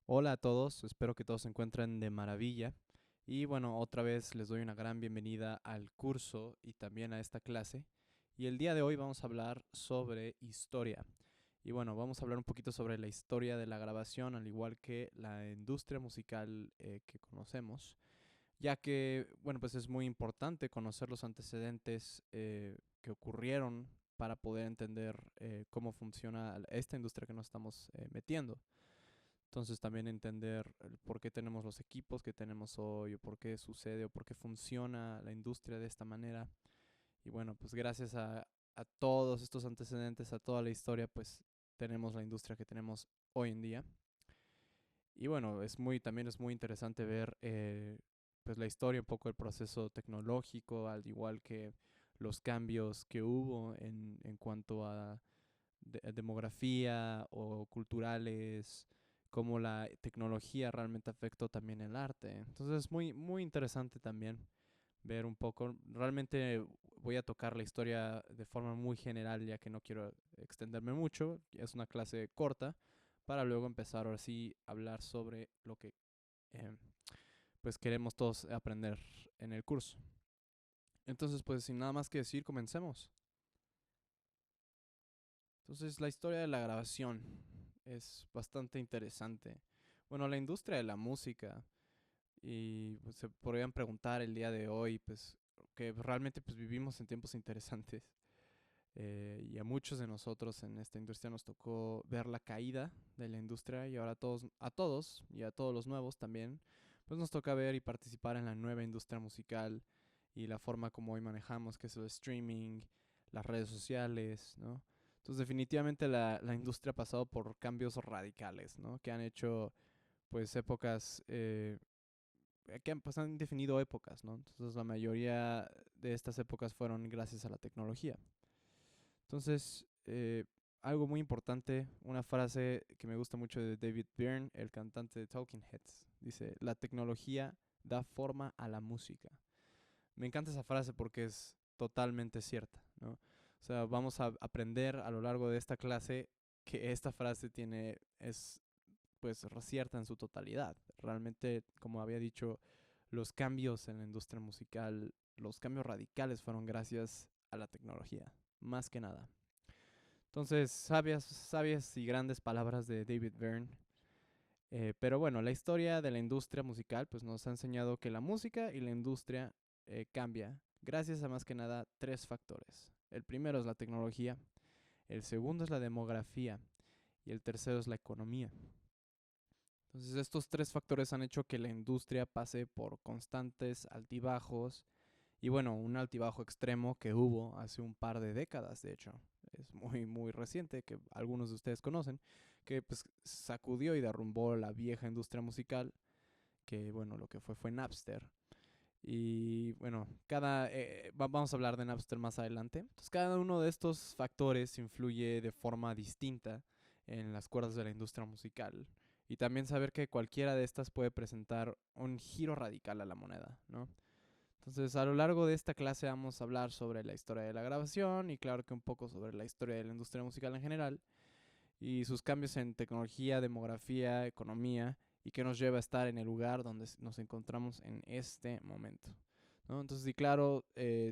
Hola a todos, espero que todos se encuentren de maravilla. Y bueno, otra vez les doy una gran bienvenida al curso y también a esta clase. Y el día de hoy vamos a hablar sobre historia. Y bueno, vamos a hablar un poquito sobre la historia de la grabación, al igual que la industria musical que conocemos, ya que, bueno, pues es muy importante conocer los antecedentes que ocurrieron para poder entender cómo funciona esta industria que nos estamos metiendo. Entonces también entender el por qué tenemos los equipos que tenemos hoy, o por qué sucede, o por qué funciona la industria de esta manera. Y bueno, pues gracias a todos estos antecedentes, a toda la historia, pues tenemos la industria que tenemos hoy en día. Y bueno, también es muy interesante ver pues la historia, un poco el proceso tecnológico, al igual que los cambios que hubo en cuanto a demografía o culturales, cómo la tecnología realmente afectó también el arte. Entonces es muy interesante también ver un poco. Realmente voy a tocar la historia de forma muy general, ya que no quiero extenderme mucho. Es una clase corta para luego empezar ahora sí a hablar sobre lo que eh, pues queremos todos aprender en el curso. Entonces, pues sin nada más que decir, comencemos. Entonces, la historia de la grabación es bastante interesante. Bueno, la industria de la música, y pues, se podrían preguntar el día de hoy, pues que realmente pues vivimos en tiempos interesantes, y a muchos de nosotros en esta industria nos tocó ver la caída de la industria, y ahora a todos y a todos los nuevos también, pues nos toca ver y participar en la nueva industria musical y la forma como hoy manejamos, que es el streaming, las redes sociales, ¿no? Entonces definitivamente la industria ha pasado por cambios radicales, ¿no? Que han hecho pues épocas, pues han definido épocas, ¿no? Entonces la mayoría de estas épocas fueron gracias a la tecnología. Entonces, algo muy importante, una frase que me gusta mucho de David Byrne, el cantante de Talking Heads, dice, la tecnología da forma a la música. Me encanta esa frase porque es totalmente cierta, ¿no? O sea, vamos a aprender a lo largo de esta clase que esta frase es pues cierta en su totalidad. Realmente, como había dicho, los cambios en la industria musical, los cambios radicales fueron gracias a la tecnología, más que nada. Entonces, sabias y grandes palabras de David Byrne. Pero bueno, la historia de la industria musical pues nos ha enseñado que la música y la industria cambia gracias a más que nada tres factores. El primero es la tecnología, el segundo es la demografía y el tercero es la economía. Entonces estos tres factores han hecho que la industria pase por constantes altibajos y bueno, un altibajo extremo que hubo hace un par de décadas, de hecho, es muy reciente, que algunos de ustedes conocen, que pues sacudió y derrumbó la vieja industria musical, que bueno, lo que fue Napster. Y bueno, vamos a hablar de Napster más adelante. Entonces, cada uno de estos factores influye de forma distinta en las cuerdas de la industria musical. Y también saber que cualquiera de estas puede presentar un giro radical a la moneda, ¿no? Entonces, a lo largo de esta clase vamos a hablar sobre la historia de la grabación y claro que un poco sobre la historia de la industria musical en general y sus cambios en tecnología, demografía, economía y qué nos lleva a estar en el lugar donde nos encontramos en este momento, ¿no? Entonces, y claro,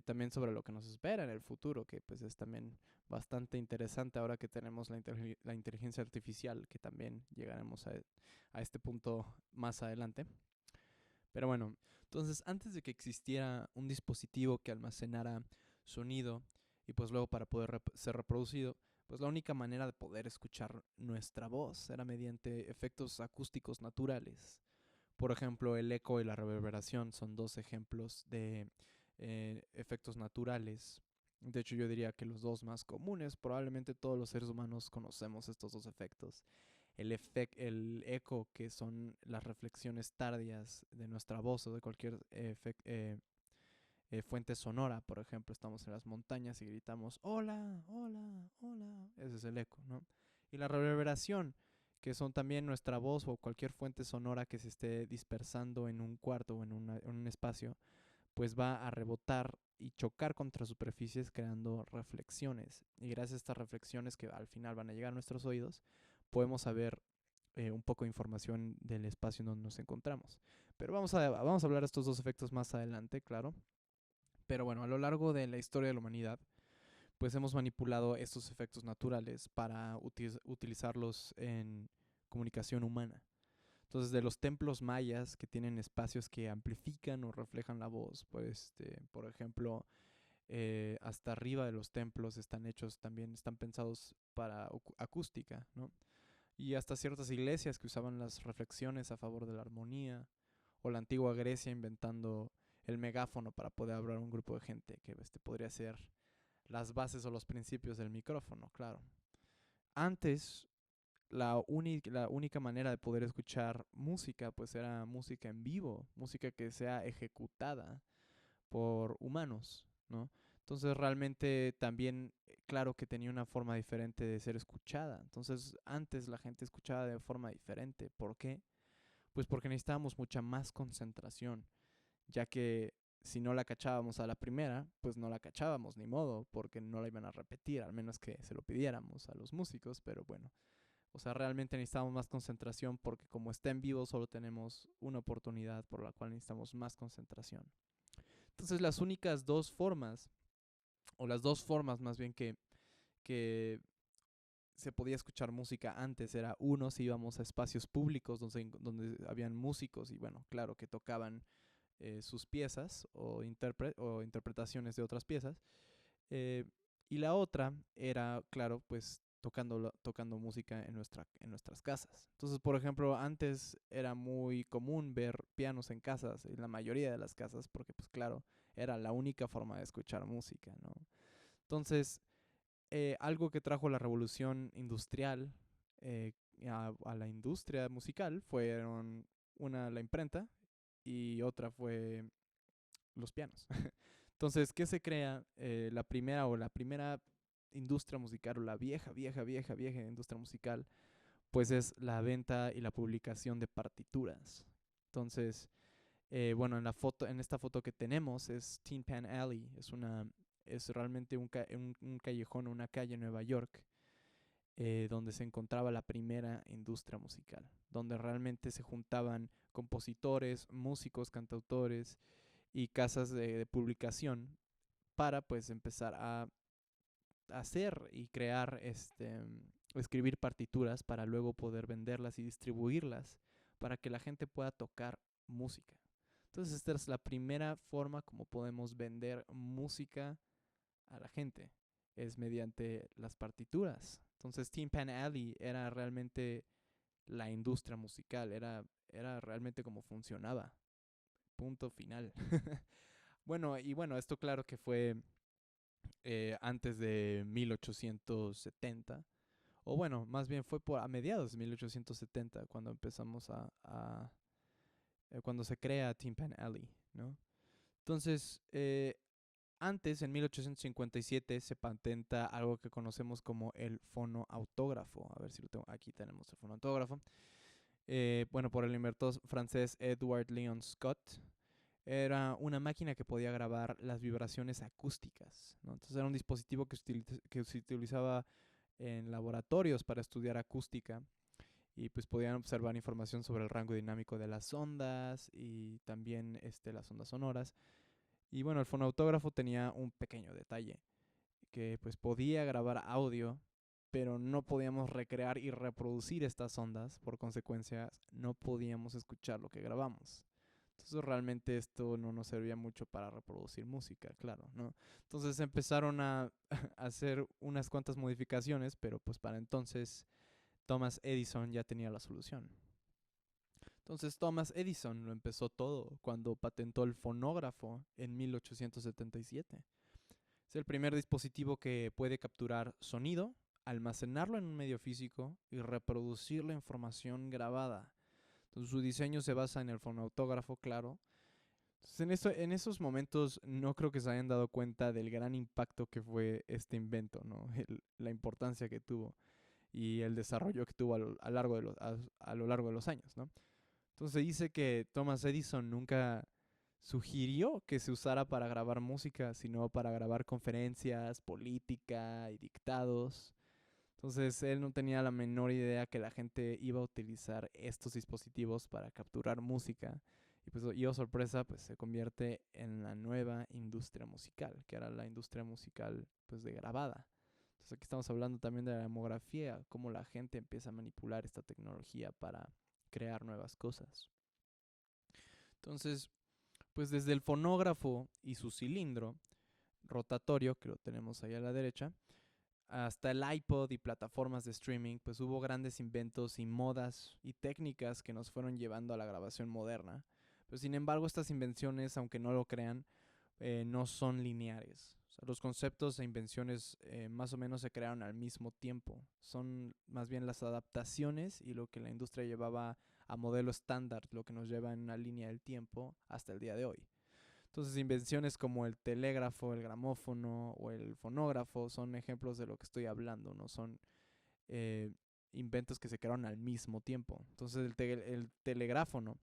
también sobre lo que nos espera en el futuro, que pues es también bastante interesante ahora que tenemos la inteligencia artificial, que también llegaremos a este punto más adelante. Pero bueno, entonces antes de que existiera un dispositivo que almacenara sonido y pues luego para poder ser reproducido, pues la única manera de poder escuchar nuestra voz era mediante efectos acústicos naturales. Por ejemplo, el eco y la reverberación son dos ejemplos de efectos naturales. De hecho, yo diría que los dos más comunes, probablemente todos los seres humanos conocemos estos dos efectos. El eco, que son las reflexiones tardías de nuestra voz o de cualquier fuente sonora. Por ejemplo, estamos en las montañas y gritamos, hola, hola, hola. Ese es el eco, ¿no? Y la reverberación, que son también nuestra voz o cualquier fuente sonora que se esté dispersando en un cuarto o en un espacio, pues va a rebotar y chocar contra superficies creando reflexiones. Y gracias a estas reflexiones que al final van a llegar a nuestros oídos, podemos saber un poco de información del espacio en donde nos encontramos. Pero vamos a hablar de estos dos efectos más adelante, claro. Pero bueno, a lo largo de la historia de la humanidad, pues hemos manipulado estos efectos naturales para utilizarlos en comunicación humana. Entonces, de los templos mayas que tienen espacios que amplifican o reflejan la voz, pues, por ejemplo, hasta arriba de los templos están hechos también, están pensados para acústica, ¿no? Y hasta ciertas iglesias que usaban las reflexiones a favor de la armonía, o la antigua Grecia inventando el megáfono para poder hablar a un grupo de gente, que podría ser las bases o los principios del micrófono, claro. Antes, la única manera de poder escuchar música, pues era música en vivo, música que sea ejecutada por humanos, ¿no? Entonces realmente también, claro que tenía una forma diferente de ser escuchada. Entonces antes la gente escuchaba de forma diferente. ¿Por qué? Pues porque necesitábamos mucha más concentración, ya que si no la cachábamos a la primera, pues no la cachábamos ni modo, porque no la iban a repetir, al menos que se lo pidiéramos a los músicos, pero bueno. O sea, realmente necesitamos más concentración porque como está en vivo solo tenemos una oportunidad por la cual necesitamos más concentración. Entonces las únicas dos formas, o las dos formas más bien que se podía escuchar música antes era uno, si íbamos a espacios públicos donde habían músicos y bueno, claro, que tocaban sus piezas o interpretaciones de otras piezas. Eh, y la otra era, claro, pues tocando música en nuestras casas. Entonces, por ejemplo, antes era muy común ver pianos en casas, en la mayoría de las casas, porque pues claro, era la única forma de escuchar música, ¿no? Entonces, algo que trajo la revolución industrial eh, a la industria musical fueron la imprenta y otra fue los pianos. Entonces, ¿qué se crea? La primera industria musical, o la vieja industria musical, pues es la venta y la publicación de partituras. Entonces, bueno, en esta foto que tenemos es Tin Pan Alley, es realmente un callejón, una calle en Nueva York, donde se encontraba la primera industria musical, donde realmente se juntaban compositores, músicos, cantautores y casas de publicación para pues empezar a hacer y crear, escribir partituras para luego poder venderlas y distribuirlas para que la gente pueda tocar música. Entonces esta es la primera forma como podemos vender música a la gente, es mediante las partituras. Entonces Tin Pan Alley era realmente la industria musical, era realmente como funcionaba. Punto final. Bueno, esto claro que fue antes de 1870, o bueno, más bien fue a mediados de 1870 cuando empezamos cuando se crea Tin Pan Alley, ¿no? Entonces, antes, en 1857, se patenta algo que conocemos como el fonoautógrafo. A ver si lo tengo. Aquí tenemos el fonoautógrafo. Bueno, por el inventor francés Edward Leon Scott. Era una máquina que podía grabar las vibraciones acústicas, ¿no? Entonces era un dispositivo que se utilizaba en laboratorios para estudiar acústica y pues podían observar información sobre el rango dinámico de las ondas y también las ondas sonoras. Y bueno, el fonautógrafo tenía un pequeño detalle, que pues podía grabar audio, pero no podíamos recrear y reproducir estas ondas, por consecuencia no podíamos escuchar lo que grabamos. Entonces realmente esto no nos servía mucho para reproducir música, claro, ¿no? Entonces empezaron a hacer unas cuantas modificaciones, pero pues para entonces Thomas Edison ya tenía la solución. Entonces Thomas Edison lo empezó todo cuando patentó el fonógrafo en 1877. Es el primer dispositivo que puede capturar sonido, almacenarlo en un medio físico y reproducir la información grabada. Entonces su diseño se basa en el fonautógrafo, claro. Entonces en esos momentos no creo que se hayan dado cuenta del gran impacto que fue este invento, ¿no? La importancia que tuvo y el desarrollo que tuvo a lo largo de los años, ¿no? Entonces se dice que Thomas Edison nunca sugirió que se usara para grabar música, sino para grabar conferencias, política y dictados. Entonces él no tenía la menor idea que la gente iba a utilizar estos dispositivos para capturar música. Y pues, y oh sorpresa, pues se convierte en la nueva industria musical, que era la industria musical pues de grabada. Entonces aquí estamos hablando también de la demografía, cómo la gente empieza a manipular esta tecnología para crear nuevas cosas. Entonces, pues desde el fonógrafo y su cilindro rotatorio, que lo tenemos ahí a la derecha, hasta el iPod y plataformas de streaming, pues hubo grandes inventos y modas y técnicas que nos fueron llevando a la grabación moderna. Pero sin embargo, estas invenciones, aunque no lo crean, no son lineares. O sea, los conceptos e invenciones más o menos se crearon al mismo tiempo. Son más bien las adaptaciones y lo que la industria llevaba a modelo estándar, lo que nos lleva en una línea del tiempo hasta el día de hoy. Entonces, invenciones como el telégrafo, el gramófono o el fonógrafo son ejemplos de lo que estoy hablando, no son eh, inventos que se crearon al mismo tiempo. Entonces, el telegráfono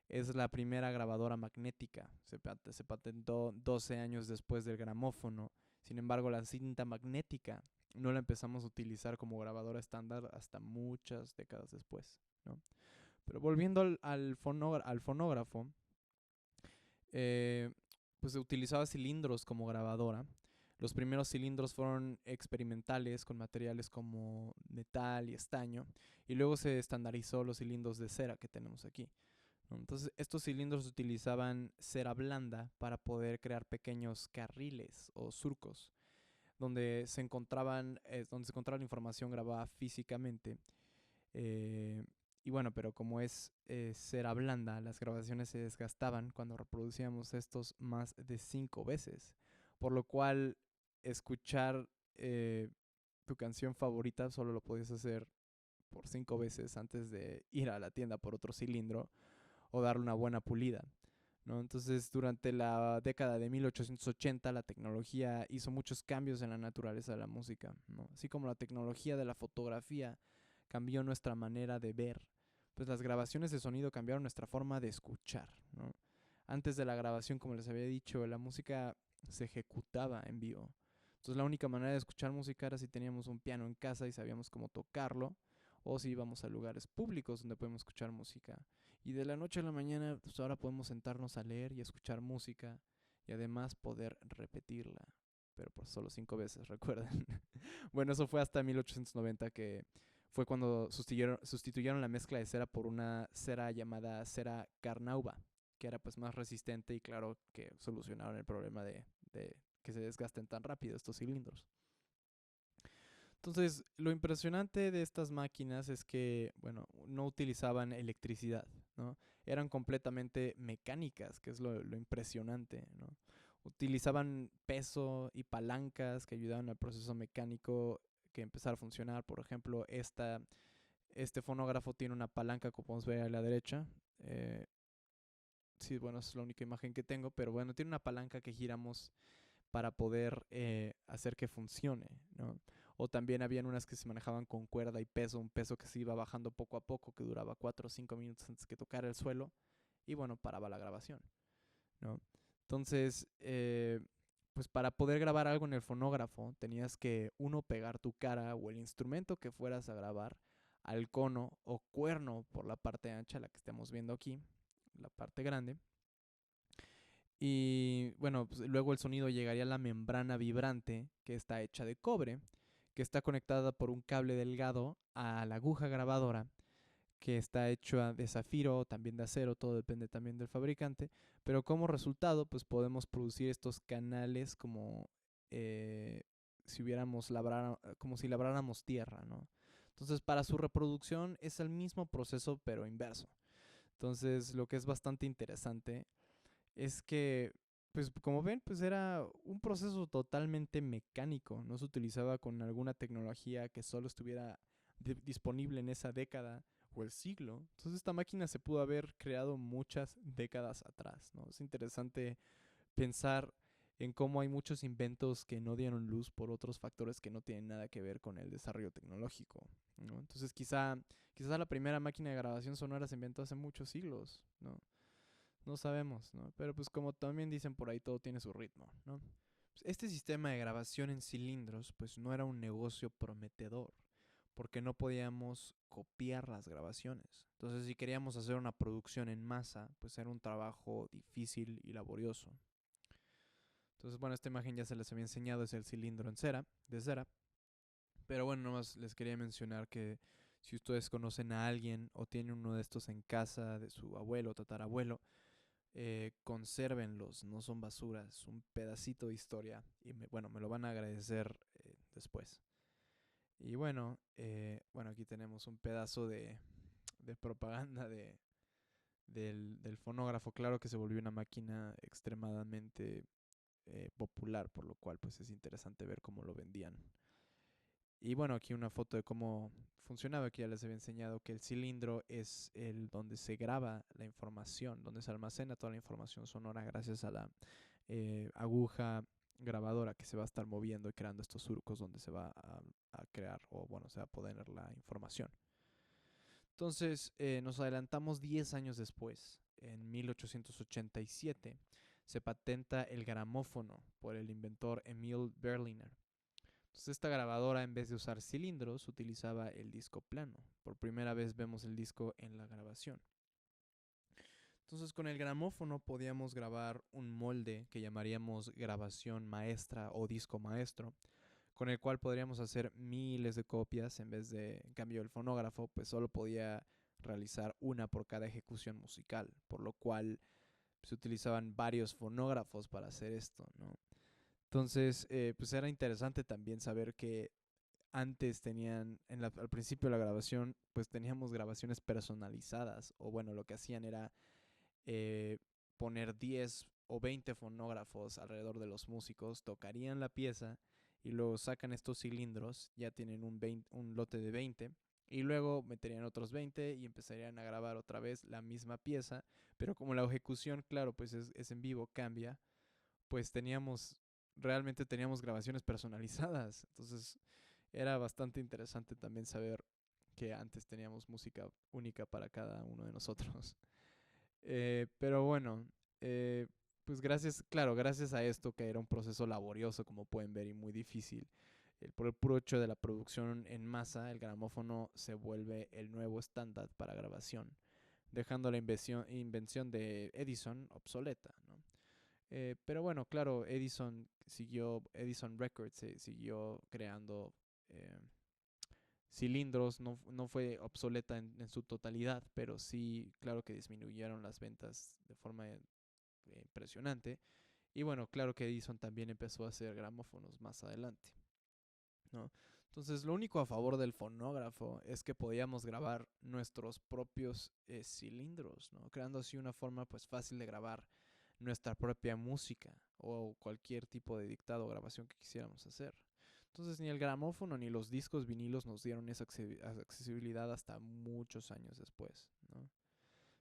es la primera grabadora magnética. Se patentó 12 años después del gramófono. Sin embargo, la cinta magnética no la empezamos a utilizar como grabadora estándar hasta muchas décadas después, ¿no? Pero volviendo al fonógrafo, eh, pues se utilizaba cilindros como grabadora. Los primeros cilindros fueron experimentales con materiales como metal y estaño, y luego se estandarizó los cilindros de cera que tenemos aquí. Entonces, estos cilindros utilizaban cera blanda para poder crear pequeños carriles o surcos donde se encontraba la información grabada físicamente. Eh, y bueno, pero como es cera blanda, las grabaciones se desgastaban cuando reproducíamos estos más de 5 veces. Por lo cual, escuchar tu canción favorita solo lo podías hacer por 5 veces antes de ir a la tienda por otro cilindro o darle una buena pulida, ¿no? Entonces, durante la década de 1880, la tecnología hizo muchos cambios en la naturaleza de la música, ¿no? Así como la tecnología de la fotografía cambió nuestra manera de ver, pues las grabaciones de sonido cambiaron nuestra forma de escuchar, ¿no? Antes de la grabación, como les había dicho, la música se ejecutaba en vivo. Entonces, la única manera de escuchar música era si teníamos un piano en casa y sabíamos cómo tocarlo, o si íbamos a lugares públicos donde podemos escuchar música. Y de la noche a la mañana, pues ahora podemos sentarnos a leer y escuchar música y además poder repetirla. Pero por solo 5 veces, recuerden. Bueno, eso fue hasta 1890 que fue cuando sustituyeron la mezcla de cera por una cera llamada cera Carnauba, que era pues más resistente y claro que solucionaron el problema de que se desgasten tan rápido estos cilindros. Entonces, lo impresionante de estas máquinas es que, bueno, no utilizaban electricidad, ¿no? Eran completamente mecánicas, que es lo impresionante, ¿no? Utilizaban peso y palancas que ayudaban al proceso mecánico que empezara a funcionar. Por ejemplo, este fonógrafo tiene una palanca, como podemos ver a la derecha. Sí, bueno, es la única imagen que tengo, pero bueno, tiene una palanca que giramos para poder hacer que funcione, ¿no? O también habían unas que se manejaban con cuerda y peso, un peso que se iba bajando poco a poco, que duraba 4 o 5 minutos antes que tocara el suelo, y bueno, paraba la grabación, ¿no? Entonces, pues para poder grabar algo en el fonógrafo, tenías que, uno, pegar tu cara o el instrumento que fueras a grabar al cono o cuerno por la parte ancha, la que estamos viendo aquí, la parte grande, y bueno, pues luego el sonido llegaría a la membrana vibrante, que está hecha de cobre, que está conectada por un cable delgado a la aguja grabadora, que está hecha de zafiro o también de acero, todo depende también del fabricante, pero como resultado pues podemos producir estos canales como si como si labráramos tierra, ¿no? Entonces para su reproducción es el mismo proceso pero inverso. Entonces lo que es bastante interesante es que, pues como ven, pues era un proceso totalmente mecánico, no se utilizaba con alguna tecnología que solo estuviera disponible en esa década o el siglo. Entonces esta máquina se pudo haber creado muchas décadas atrás, ¿no? Es interesante pensar en cómo hay muchos inventos que no dieron luz por otros factores que no tienen nada que ver con el desarrollo tecnológico, ¿no? Entonces quizá la primera máquina de grabación sonora se inventó hace muchos siglos, ¿no? No sabemos, ¿no? Pero pues como también dicen por ahí, todo tiene su ritmo, ¿no? Pues, este sistema de grabación en cilindros pues no era un negocio prometedor. porque no podíamos copiar las grabaciones. Entonces, si queríamos hacer una producción en masa, pues era un trabajo difícil y laborioso. Entonces, bueno, esta imagen ya se les había enseñado, es el cilindro de cera. Pero bueno, nomás les quería mencionar que si ustedes conocen a alguien o tienen uno de estos en casa de su abuelo o tatarabuelo, consérvenlos, no son basuras, es un pedacito de historia y bueno, me lo van a agradecer después. Y bueno, bueno, aquí tenemos un pedazo de propaganda del fonógrafo. Claro que se volvió una máquina extremadamente popular, por lo cual pues es interesante ver cómo lo vendían. Y bueno, aquí una foto de cómo funcionaba, que ya les había enseñado que el cilindro es el donde se graba la información, donde se almacena toda la información sonora gracias a la aguja grabadora que se va a estar moviendo y creando estos surcos donde se va a crear o bueno, se va a poner la información. Entonces nos adelantamos 10 años después, en 1887, se patenta el gramófono por el inventor Emil Berliner. Entonces esta grabadora, en vez de usar cilindros, utilizaba el disco plano. Por primera vez vemos el disco en la grabación. Entonces con el gramófono podíamos grabar un molde que llamaríamos grabación maestra o disco maestro, con el cual podríamos hacer miles de copias. En vez de, en cambio, el fonógrafo pues solo podía realizar una por cada ejecución musical, por lo cual se utilizaban varios fonógrafos para hacer esto, ¿no? Entonces, pues era interesante también saber que antes tenían, al principio de la grabación, pues teníamos grabaciones personalizadas, o bueno, lo que hacían era eh, poner 10 o 20 fonógrafos alrededor de los músicos, tocarían la pieza y luego sacan estos cilindros, ya tienen un lote de 20 y luego meterían otros 20 y empezarían a grabar otra vez la misma pieza, pero como la ejecución, claro, pues es en vivo, cambia, pues realmente teníamos grabaciones personalizadas, entonces era bastante interesante también saber que antes teníamos música única para cada uno de nosotros. Pero bueno, eh, pues claro, gracias a esto que era un proceso laborioso, como pueden ver, y muy difícil, por el puro hecho de la producción en masa, el gramófono se vuelve el nuevo estándar para grabación, dejando la invención de Edison obsoleta, ¿no? Pero bueno, claro, Edison Records siguió creando eh, cilindros, no fue obsoleta en su totalidad, pero sí, claro que disminuyeron las ventas de forma impresionante. Y bueno, claro que Edison también empezó a hacer gramófonos más adelante, ¿no? Entonces, lo único a favor del fonógrafo es que podíamos grabar nuestros propios cilindros, ¿no? Creando así una forma pues fácil de grabar nuestra propia música o cualquier tipo de dictado o grabación que quisiéramos hacer. Entonces ni el gramófono ni los discos vinilos nos dieron esa accesibilidad hasta muchos años después, ¿no?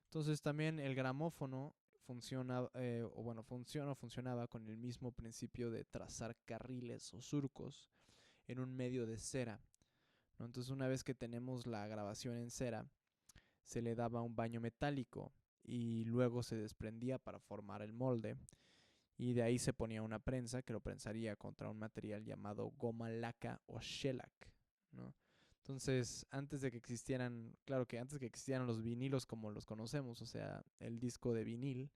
Entonces también el gramófono funcionaba con el mismo principio de trazar carriles o surcos en un medio de cera, ¿no? Entonces una vez que tenemos la grabación en cera, se le daba un baño metálico y luego se desprendía para formar el molde y de ahí se ponía una prensa que lo prensaría contra un material llamado goma laca o shellac, ¿no? Entonces, antes que existieran los vinilos como los conocemos, o sea, el disco de vinil,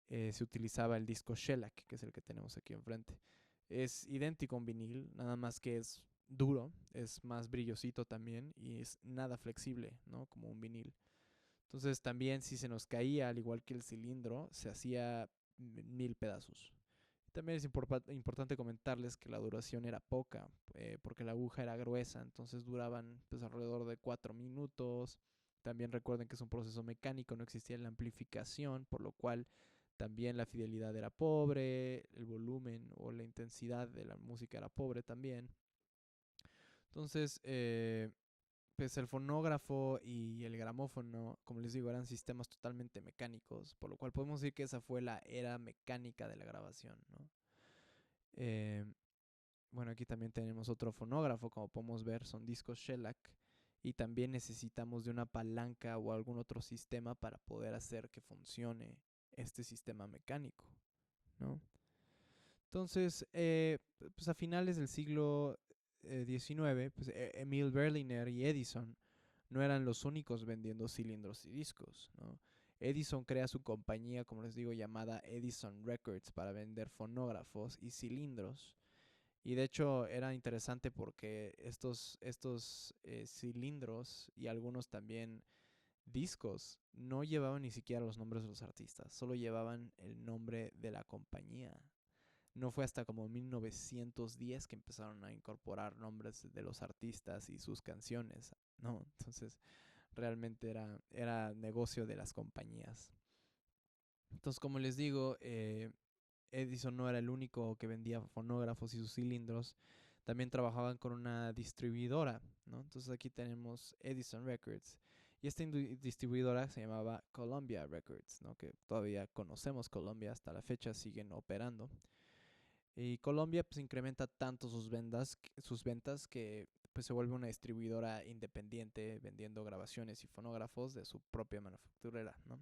se utilizaba el disco shellac, que es el que tenemos aquí enfrente. Es idéntico a un vinil, nada más que es duro, es más brillosito también y es nada flexible, ¿no? Como un vinil. Entonces también si se nos caía, al igual que el cilindro, se hacía 1000 pedazos. También es importante comentarles que la duración era poca, porque la aguja era gruesa, entonces duraban pues, alrededor de 4 minutos. También recuerden que es un proceso mecánico, no existía la amplificación, por lo cual también la fidelidad era pobre, el volumen o la intensidad de la música era pobre también. Entonces, pues el fonógrafo y el gramófono, como les digo, eran sistemas totalmente mecánicos, por lo cual podemos decir que esa fue la era mecánica de la grabación, ¿no? Eh, bueno, aquí también tenemos otro fonógrafo, como podemos ver, son discos shellac, y también necesitamos de una palanca o algún otro sistema para poder hacer que funcione este sistema mecánico, ¿no? Entonces, pues a finales del siglo XIX, pues Emil Berliner y Edison no eran los únicos vendiendo cilindros y discos, ¿no? Edison crea su compañía, como les digo, llamada Edison Records para vender fonógrafos y cilindros. Y de hecho era interesante porque estos cilindros y algunos también discos no llevaban ni siquiera los nombres de los artistas, solo llevaban el nombre de la compañía. No fue hasta como 1910 que empezaron a incorporar nombres de los artistas y sus canciones, ¿no? Entonces realmente era negocio de las compañías. Entonces, como les digo, Edison no era el único que vendía fonógrafos y sus cilindros. También trabajaban con una distribuidora, ¿no? Entonces aquí tenemos Edison Records. Y esta distribuidora se llamaba Columbia Records, ¿no? Que todavía conocemos Columbia, hasta la fecha siguen operando. Y Columbia pues incrementa tanto sus ventas que pues se vuelve una distribuidora independiente vendiendo grabaciones y fonógrafos de su propia manufacturera, ¿no?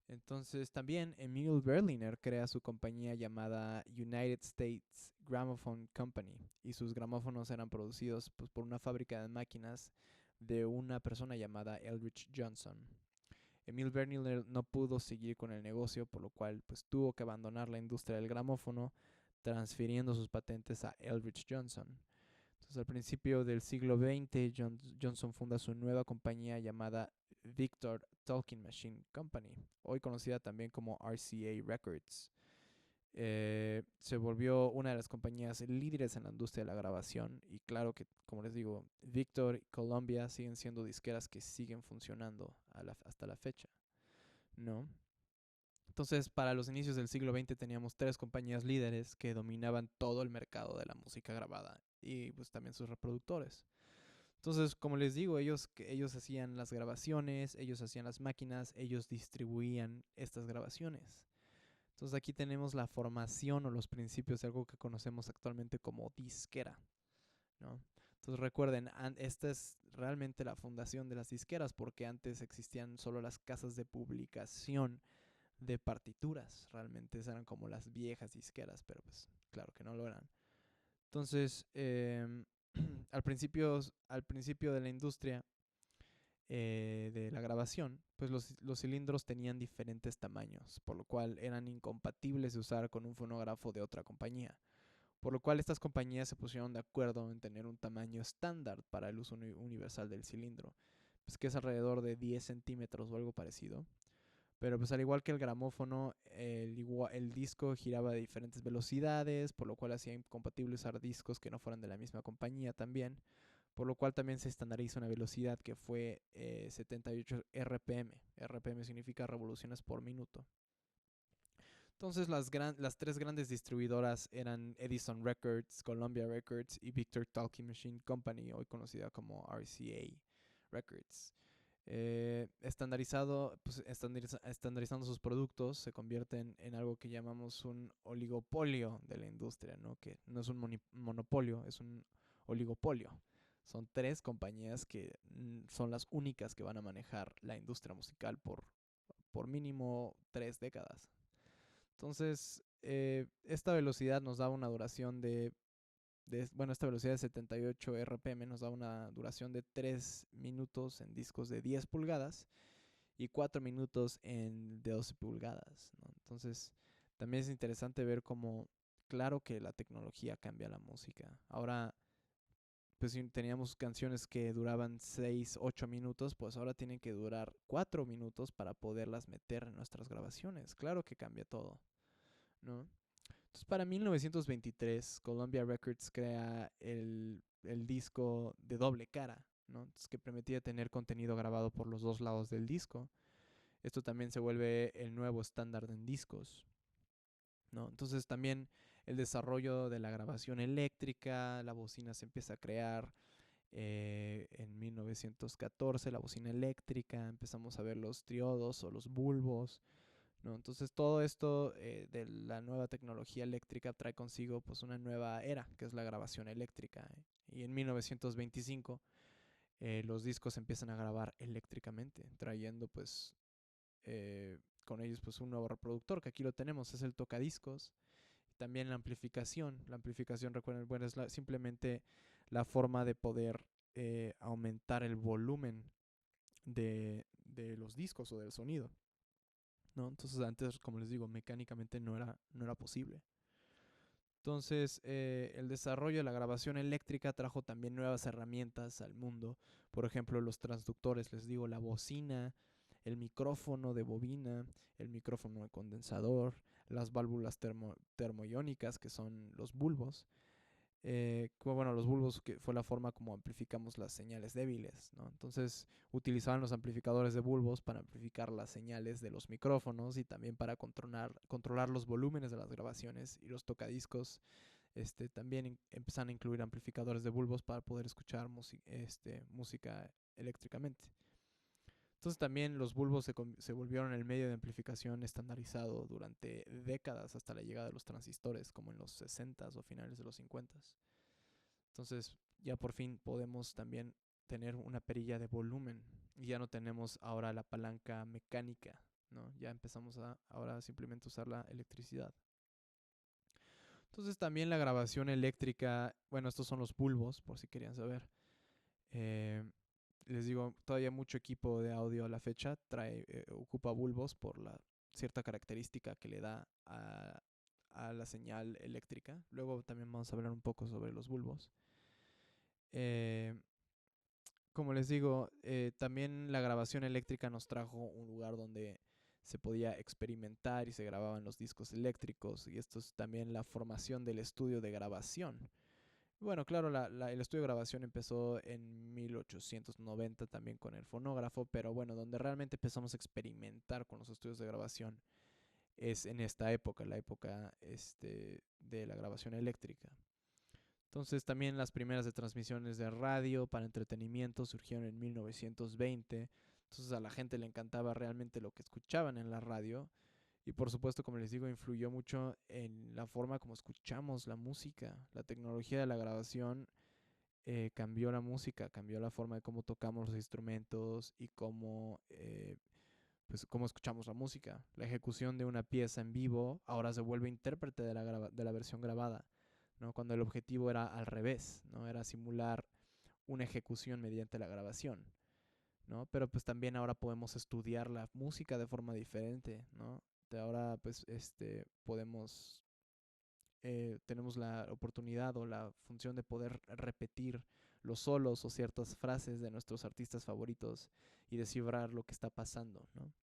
Entonces también Emil Berliner crea su compañía llamada United States Gramophone Company y sus gramófonos eran producidos pues, por una fábrica de máquinas de una persona llamada Eldridge Johnson. Emil Berliner no pudo seguir con el negocio, por lo cual pues, tuvo que abandonar la industria del gramófono, transfiriendo sus patentes a Eldridge Johnson. Entonces, al principio del siglo XX, Johnson funda su nueva compañía llamada Victor Talking Machine Company, hoy conocida también como RCA Records. Se volvió una de las compañías líderes en la industria de la grabación y claro que, como les digo, Victor y Columbia siguen siendo disqueras que siguen funcionando hasta la fecha, ¿no? Entonces, para los inicios del siglo XX teníamos tres compañías líderes que dominaban todo el mercado de la música grabada y pues también sus reproductores. Entonces, como les digo, ellos hacían las grabaciones, ellos hacían las máquinas, ellos distribuían estas grabaciones. Entonces aquí tenemos la formación o los principios de algo que conocemos actualmente como disquera, ¿no? Entonces recuerden, esta es realmente la fundación de las disqueras porque antes existían solo las casas de publicación de partituras. Realmente eran como las viejas disqueras, pero pues claro que no lo eran. Entonces, al principio de la industria de la grabación, pues los cilindros tenían diferentes tamaños, por lo cual eran incompatibles de usar con un fonógrafo de otra compañía. Por lo cual estas compañías se pusieron de acuerdo en tener un tamaño estándar para el uso universal del cilindro, pues que es alrededor de 10 centímetros o algo parecido. Pero pues al igual que el gramófono, el disco giraba a diferentes velocidades, por lo cual hacía incompatible usar discos que no fueran de la misma compañía también, por lo cual también se estandariza una velocidad que fue 78 RPM. RPM significa revoluciones por minuto. Entonces las tres grandes distribuidoras eran Edison Records, Columbia Records y Victor Talking Machine Company, hoy conocida como RCA Records. Estandarizando sus productos se convierten en algo que llamamos un oligopolio de la industria, ¿no? Que no es un monopolio, es un oligopolio. Son tres compañías que son las únicas que van a manejar la industria musical por mínimo 3 décadas. Entonces, esta velocidad nos da una duración esta velocidad de 78 RPM nos da una duración de 3 minutos en discos de 10 pulgadas y 4 minutos en de 12 pulgadas, ¿no? Entonces, también es interesante ver cómo, claro que la tecnología cambia la música. Ahora, pues si teníamos canciones que duraban 6 8 minutos, pues ahora tienen que durar 4 minutos para poderlas meter en nuestras grabaciones. Claro que cambia todo, ¿no? Entonces, para 1923, Columbia Records crea el disco de doble cara, ¿no? Entonces, que permitía tener contenido grabado por los dos lados del disco. Esto también se vuelve el nuevo estándar en discos, ¿no? Entonces, también el desarrollo de la grabación eléctrica, la bocina se empieza a crear. En 1914, la bocina eléctrica, empezamos a ver los triodos o los bulbos, ¿no? Entonces todo esto de la nueva tecnología eléctrica trae consigo pues una nueva era, que es la grabación eléctrica. Y en 1925 los discos empiezan a grabar eléctricamente, trayendo con ellos pues un nuevo reproductor, que aquí lo tenemos, es el tocadiscos. También la amplificación. La amplificación, recuerden, bueno, es simplemente la forma de poder aumentar el volumen de los discos o del sonido, ¿no? Entonces antes, como les digo, mecánicamente no era posible. Entonces, el desarrollo de la grabación eléctrica trajo también nuevas herramientas al mundo. Por ejemplo, los transductores, les digo, la bocina, el micrófono de bobina, el micrófono de condensador, las válvulas termoiónicas, que son los bulbos. Bueno, los bulbos que fue la forma como amplificamos las señales débiles, ¿no? Entonces utilizaban los amplificadores de bulbos para amplificar las señales de los micrófonos y también para controlar los volúmenes de las grabaciones, y los tocadiscos también empezaron a incluir amplificadores de bulbos para poder escuchar música eléctricamente. Entonces también los bulbos se volvieron el medio de amplificación estandarizado durante décadas hasta la llegada de los transistores, como en los 60s o finales de los 50s. Entonces ya por fin podemos también tener una perilla de volumen y ya no tenemos ahora la palanca mecánica, ¿no? Ya empezamos a ahora simplemente usar la electricidad. Entonces también la grabación eléctrica, bueno, estos son los bulbos, por si querían saber. Eh, Les digo, todavía mucho equipo de audio a la fecha ocupa bulbos por la cierta característica que le da a la señal eléctrica. Luego también vamos a hablar un poco sobre los bulbos. Como les digo, también la grabación eléctrica nos trajo un lugar donde se podía experimentar y se grababan los discos eléctricos, y esto es también la formación del estudio de grabación. Bueno, claro, el estudio de grabación empezó en 1890 también con el fonógrafo, pero bueno, donde realmente empezamos a experimentar con los estudios de grabación es en esta época, la época de la grabación eléctrica. Entonces también las primeras de transmisiones de radio para entretenimiento surgieron en 1920. Entonces a la gente le encantaba realmente lo que escuchaban en la radio. Y por supuesto, como les digo, influyó mucho en la forma como escuchamos la música. La tecnología de la grabación cambió la música, cambió la forma de cómo tocamos los instrumentos y cómo escuchamos la música. La ejecución de una pieza en vivo ahora se vuelve intérprete de la versión grabada, ¿no? Cuando el objetivo era al revés, ¿no? Era simular una ejecución mediante la grabación, ¿no? Pero pues también ahora podemos estudiar la música de forma diferente, ¿no? Ahora pues tenemos la oportunidad o la función de poder repetir los solos o ciertas frases de nuestros artistas favoritos y descifrar lo que está pasando, ¿no?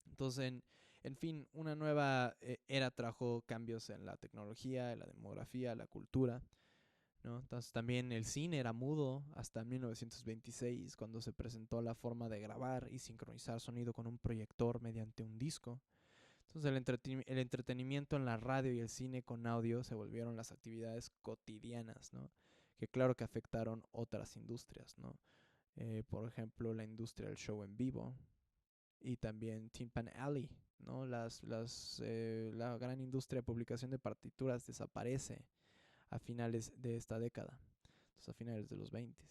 Entonces, en fin, una nueva era trajo cambios en la tecnología, en la demografía, la cultura, ¿no? Entonces también el cine era mudo hasta 1926, cuando se presentó la forma de grabar y sincronizar sonido con un proyector mediante un disco. Entonces el entretenimiento en la radio y el cine con audio se volvieron las actividades cotidianas, ¿no? Que claro que afectaron otras industrias, ¿no? Por ejemplo, la industria del show en vivo y también Tin Pan Alley, ¿no? La gran industria de publicación de partituras desaparece a finales de esta década, entonces a finales de los 20.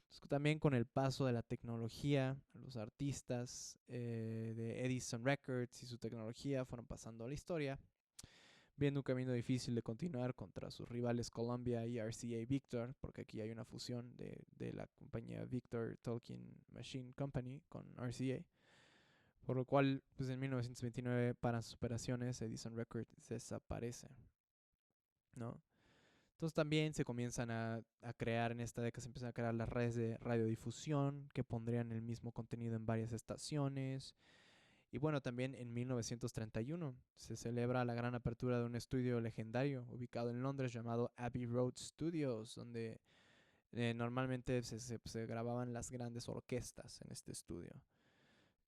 Entonces, también con el paso de la tecnología, los artistas de Edison Records y su tecnología fueron pasando a la historia, viendo un camino difícil de continuar contra sus rivales Columbia y RCA Victor, porque aquí hay una fusión de la compañía Victor Talking Machine Company con RCA, por lo cual pues en 1929 paran sus operaciones, Edison Records desaparece, ¿no? Entonces también se comienzan a crear, en esta década se empiezan a crear las redes de radiodifusión que pondrían el mismo contenido en varias estaciones. Y bueno, también en 1931 se celebra la gran apertura de un estudio legendario ubicado en Londres llamado Abbey Road Studios, donde normalmente se grababan las grandes orquestas en este estudio,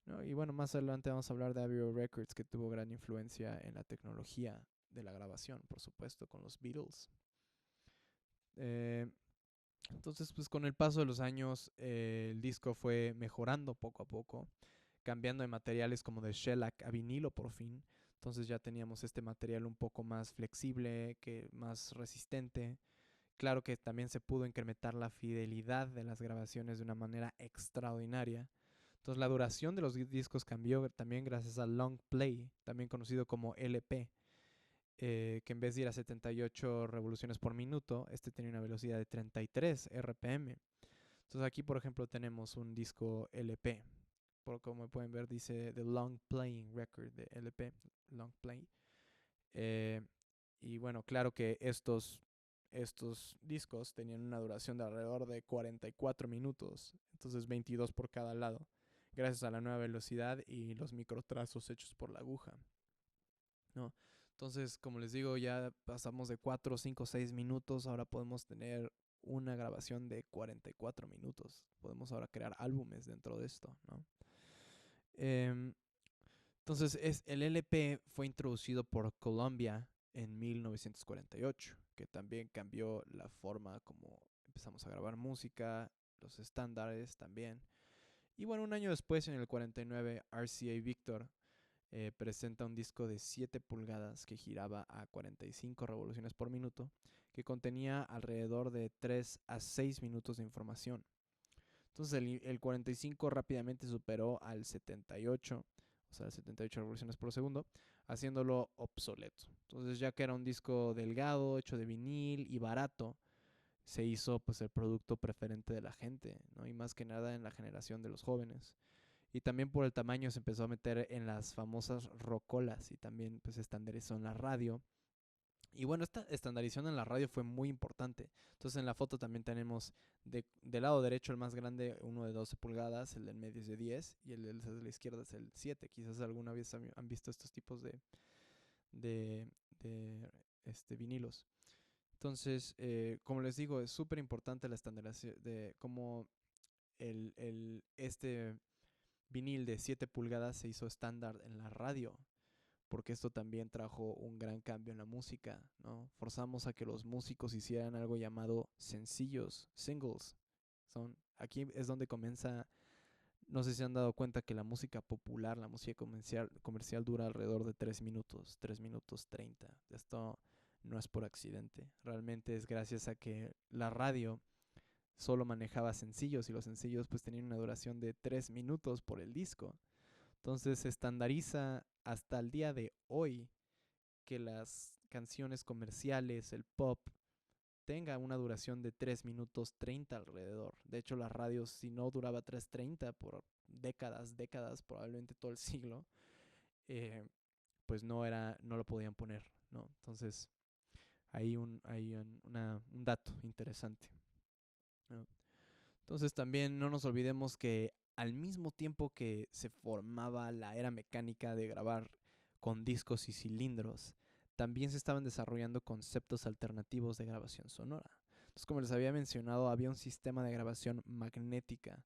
¿no? Y bueno, más adelante vamos a hablar de Abbey Road Records, que tuvo gran influencia en la tecnología de la grabación, por supuesto, con los Beatles. Eh, entonces, pues con el paso de los años, el disco fue mejorando poco a poco, cambiando de materiales como de shellac a vinilo por fin. Entonces ya teníamos este material un poco más flexible, más resistente. Claro que también se pudo incrementar la fidelidad de las grabaciones de una manera extraordinaria. Entonces la duración de los discos cambió también gracias al long play, también conocido como LP. que en vez de ir a 78 revoluciones por minuto, este tenía una velocidad de 33 RPM. Entonces aquí, por ejemplo, tenemos un disco LP. Por como pueden ver, dice The Long Playing Record de LP, Long Play. Eh, y bueno, claro que estos discos tenían una duración de alrededor de 44 minutos, entonces 22 por cada lado, gracias a la nueva velocidad y los microtrazos hechos por la aguja, ¿no? Entonces, como les digo, ya pasamos de 4, 5, 6 minutos, ahora podemos tener una grabación de 44 minutos. Podemos ahora crear álbumes dentro de esto, ¿no? Em, entonces, el LP fue introducido por Columbia en 1948, que también cambió la forma como empezamos a grabar música, los estándares también. Y bueno, un año después, en el 49, RCA Victor presenta un disco de 7 pulgadas que giraba a 45 revoluciones por minuto, que contenía alrededor de 3 a 6 minutos de información. Entonces el 45 rápidamente superó al 78, o sea, 78 revoluciones por segundo, haciéndolo obsoleto. Entonces, ya que era un disco delgado, hecho de vinil y barato, se hizo pues el producto preferente de la gente, ¿no? Y más que nada en la generación de los jóvenes. Y también por el tamaño se empezó a meter en las famosas rocolas y también pues estandarizó en la radio. Y bueno, esta estandarización en la radio fue muy importante. Entonces en la foto también tenemos del lado derecho el más grande, uno de 12 pulgadas, el del medio es de 10 y el de la izquierda es el 7. Quizás alguna vez han visto estos tipos de, de vinilos. Entonces, como les digo, es súper importante la estandarización de cómo este vinil de 7 pulgadas se hizo estándar en la radio, porque esto también trajo un gran cambio en la música, ¿no? Forzamos a que los músicos hicieran algo llamado sencillos, singles. Aquí es donde comienza, no sé si se han dado cuenta que la música popular, la música comercial dura alrededor de 3 minutos, 3 minutos 30. Esto no es por accidente, realmente es gracias a que la radio solo manejaba sencillos y los sencillos pues tenían una duración de 3 minutos por el disco. Entonces se estandariza hasta el día de hoy que las canciones comerciales, el pop, tenga una duración de 3 minutos 30 alrededor. De hecho, las radios, si no duraba 3:30 por décadas, probablemente todo el siglo, pues no lo podían poner, ¿no? Entonces, hay un dato interesante, ¿no? Entonces, también no nos olvidemos que al mismo tiempo que se formaba la era mecánica de grabar con discos y cilindros, también se estaban desarrollando conceptos alternativos de grabación sonora. Entonces, como les había mencionado, había un sistema de grabación magnética.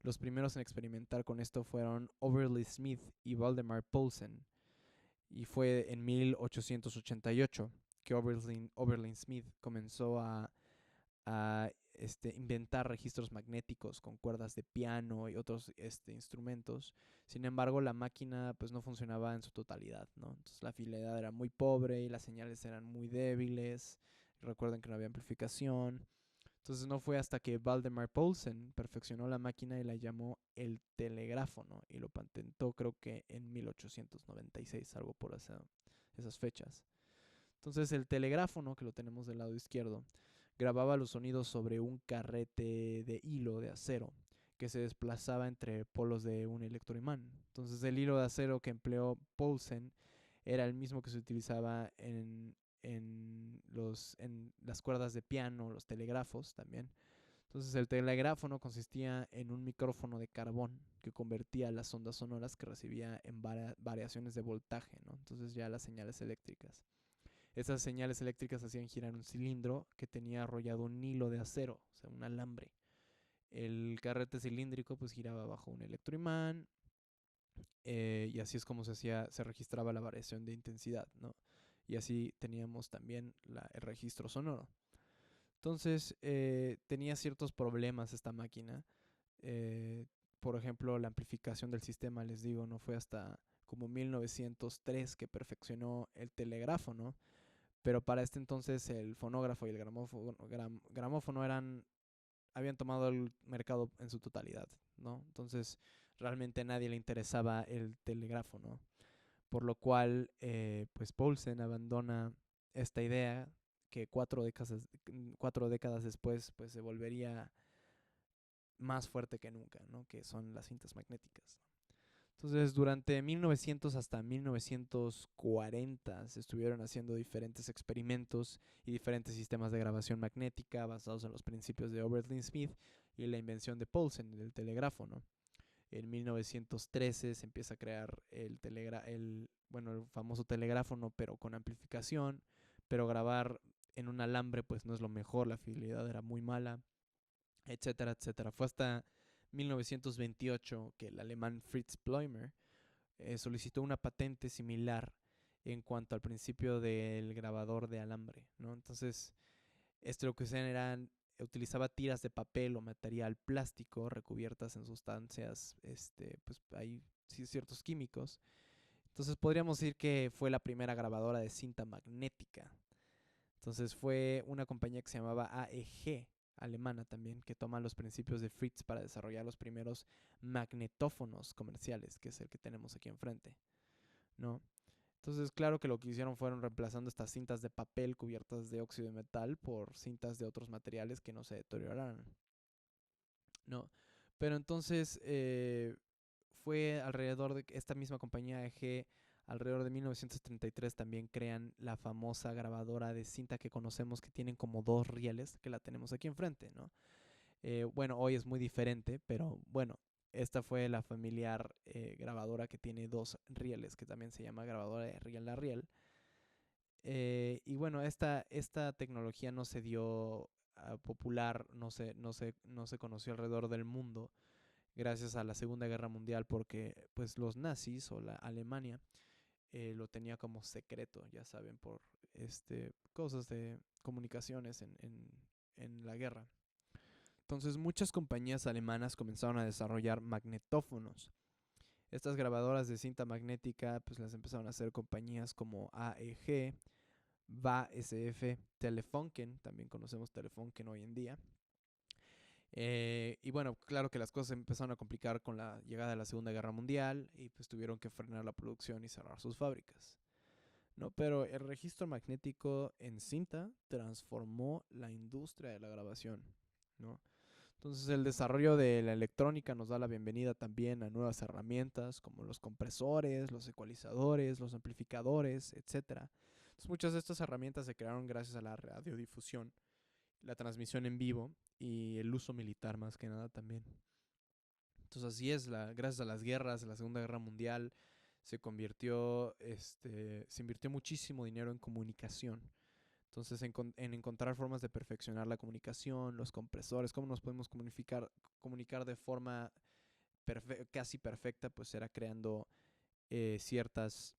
Los primeros en experimentar con esto fueron Overly Smith y Valdemar Poulsen. Y fue en 1888 que Overly Smith comenzó a inventar registros magnéticos con cuerdas de piano y otros instrumentos. Sin embargo, la máquina pues no funcionaba en su totalidad, ¿no? Entonces la fidelidad era muy pobre y las señales eran muy débiles. Recuerden que no había amplificación. Entonces no fue hasta que Valdemar Poulsen perfeccionó la máquina y la llamó el telegráfono y lo patentó creo que en 1896, algo por esas fechas. Entonces el telegráfono, que lo tenemos del lado izquierdo, grababa los sonidos sobre un carrete de hilo de acero que se desplazaba entre polos de un electroimán. Entonces el hilo de acero que empleó Poulsen era el mismo que se utilizaba en las cuerdas de piano, los telégrafos también. Entonces el telegráfono consistía en un micrófono de carbón que convertía las ondas sonoras que recibía en variaciones de voltaje, ¿no? Entonces ya las señales eléctricas. Esas señales eléctricas hacían girar un cilindro que tenía arrollado un hilo de acero, o sea, un alambre. El carrete cilíndrico pues giraba bajo un electroimán, y así es como se registraba la variación de intensidad, ¿no? Y así teníamos también el registro sonoro. Entonces tenía ciertos problemas esta máquina. Eh, por ejemplo, la amplificación del sistema, les digo, no fue hasta como 1903 que perfeccionó el telegráfono, pero para este entonces el fonógrafo y el gramófono habían tomado el mercado en su totalidad, ¿no? Entonces realmente a nadie le interesaba el telégrafo, ¿no? por lo cual pues Poulsen abandona esta idea que 4 décadas después pues se volvería más fuerte que nunca, ¿no? Que son las cintas magnéticas. Entonces, durante 1900 hasta 1940 se estuvieron haciendo diferentes experimentos y diferentes sistemas de grabación magnética basados en los principios de Oberlin Smith y la invención de Poulsen del telégrafo, ¿no? En 1913 se empieza a crear el famoso telegráfono, pero con amplificación, pero grabar en un alambre pues no es lo mejor, la fidelidad era muy mala, etcétera, etcétera. Fue hasta 1928 que el alemán Fritz Bloimer solicitó una patente similar en cuanto al principio del grabador de alambre, ¿no? Entonces, lo que hacían eran utilizaba tiras de papel o material plástico recubiertas en sustancias, pues hay ciertos químicos. Entonces podríamos decir que fue la primera grabadora de cinta magnética. Entonces fue una compañía que se llamaba AEG, alemana también, que toma los principios de Fritz para desarrollar los primeros magnetófonos comerciales, que es el que tenemos aquí enfrente, ¿no? Entonces, claro que lo que hicieron fueron reemplazando estas cintas de papel cubiertas de óxido de metal por cintas de otros materiales que no se deterioraran, ¿no? Pero entonces fue alrededor de esta misma compañía EG, alrededor de 1933 también crean la famosa grabadora de cinta que conocemos que tienen como dos rieles, que la tenemos aquí enfrente, ¿no? Bueno, hoy es muy diferente, pero bueno, esta fue la familiar grabadora que tiene dos rieles, que también se llama grabadora de riel a riel. Y bueno, esta tecnología no se dio popular, no se conoció alrededor del mundo gracias a la Segunda Guerra Mundial porque pues los nazis o la Alemania lo tenía como secreto, ya saben, por cosas de comunicaciones en la guerra. Entonces muchas compañías alemanas comenzaron a desarrollar magnetófonos. Estas grabadoras de cinta magnética pues las empezaron a hacer compañías como AEG, BASF, Telefunken, también conocemos Telefunken hoy en día. Y bueno, claro que las cosas empezaron a complicar con la llegada de la Segunda Guerra Mundial y pues tuvieron que frenar la producción y cerrar sus fábricas, ¿no? Pero el registro magnético en cinta transformó la industria de la grabación, ¿no? Entonces el desarrollo de la electrónica nos da la bienvenida también a nuevas herramientas como los compresores, los ecualizadores, los amplificadores, etcétera. Entonces muchas de estas herramientas se crearon gracias a la radiodifusión, la transmisión en vivo y el uso militar más que nada también. Entonces así es, gracias a las guerras, a la Segunda Guerra Mundial, se invirtió muchísimo dinero en comunicación. Entonces, en encontrar formas de perfeccionar la comunicación, los compresores, cómo nos podemos comunicar de forma casi perfecta, pues era creando ciertas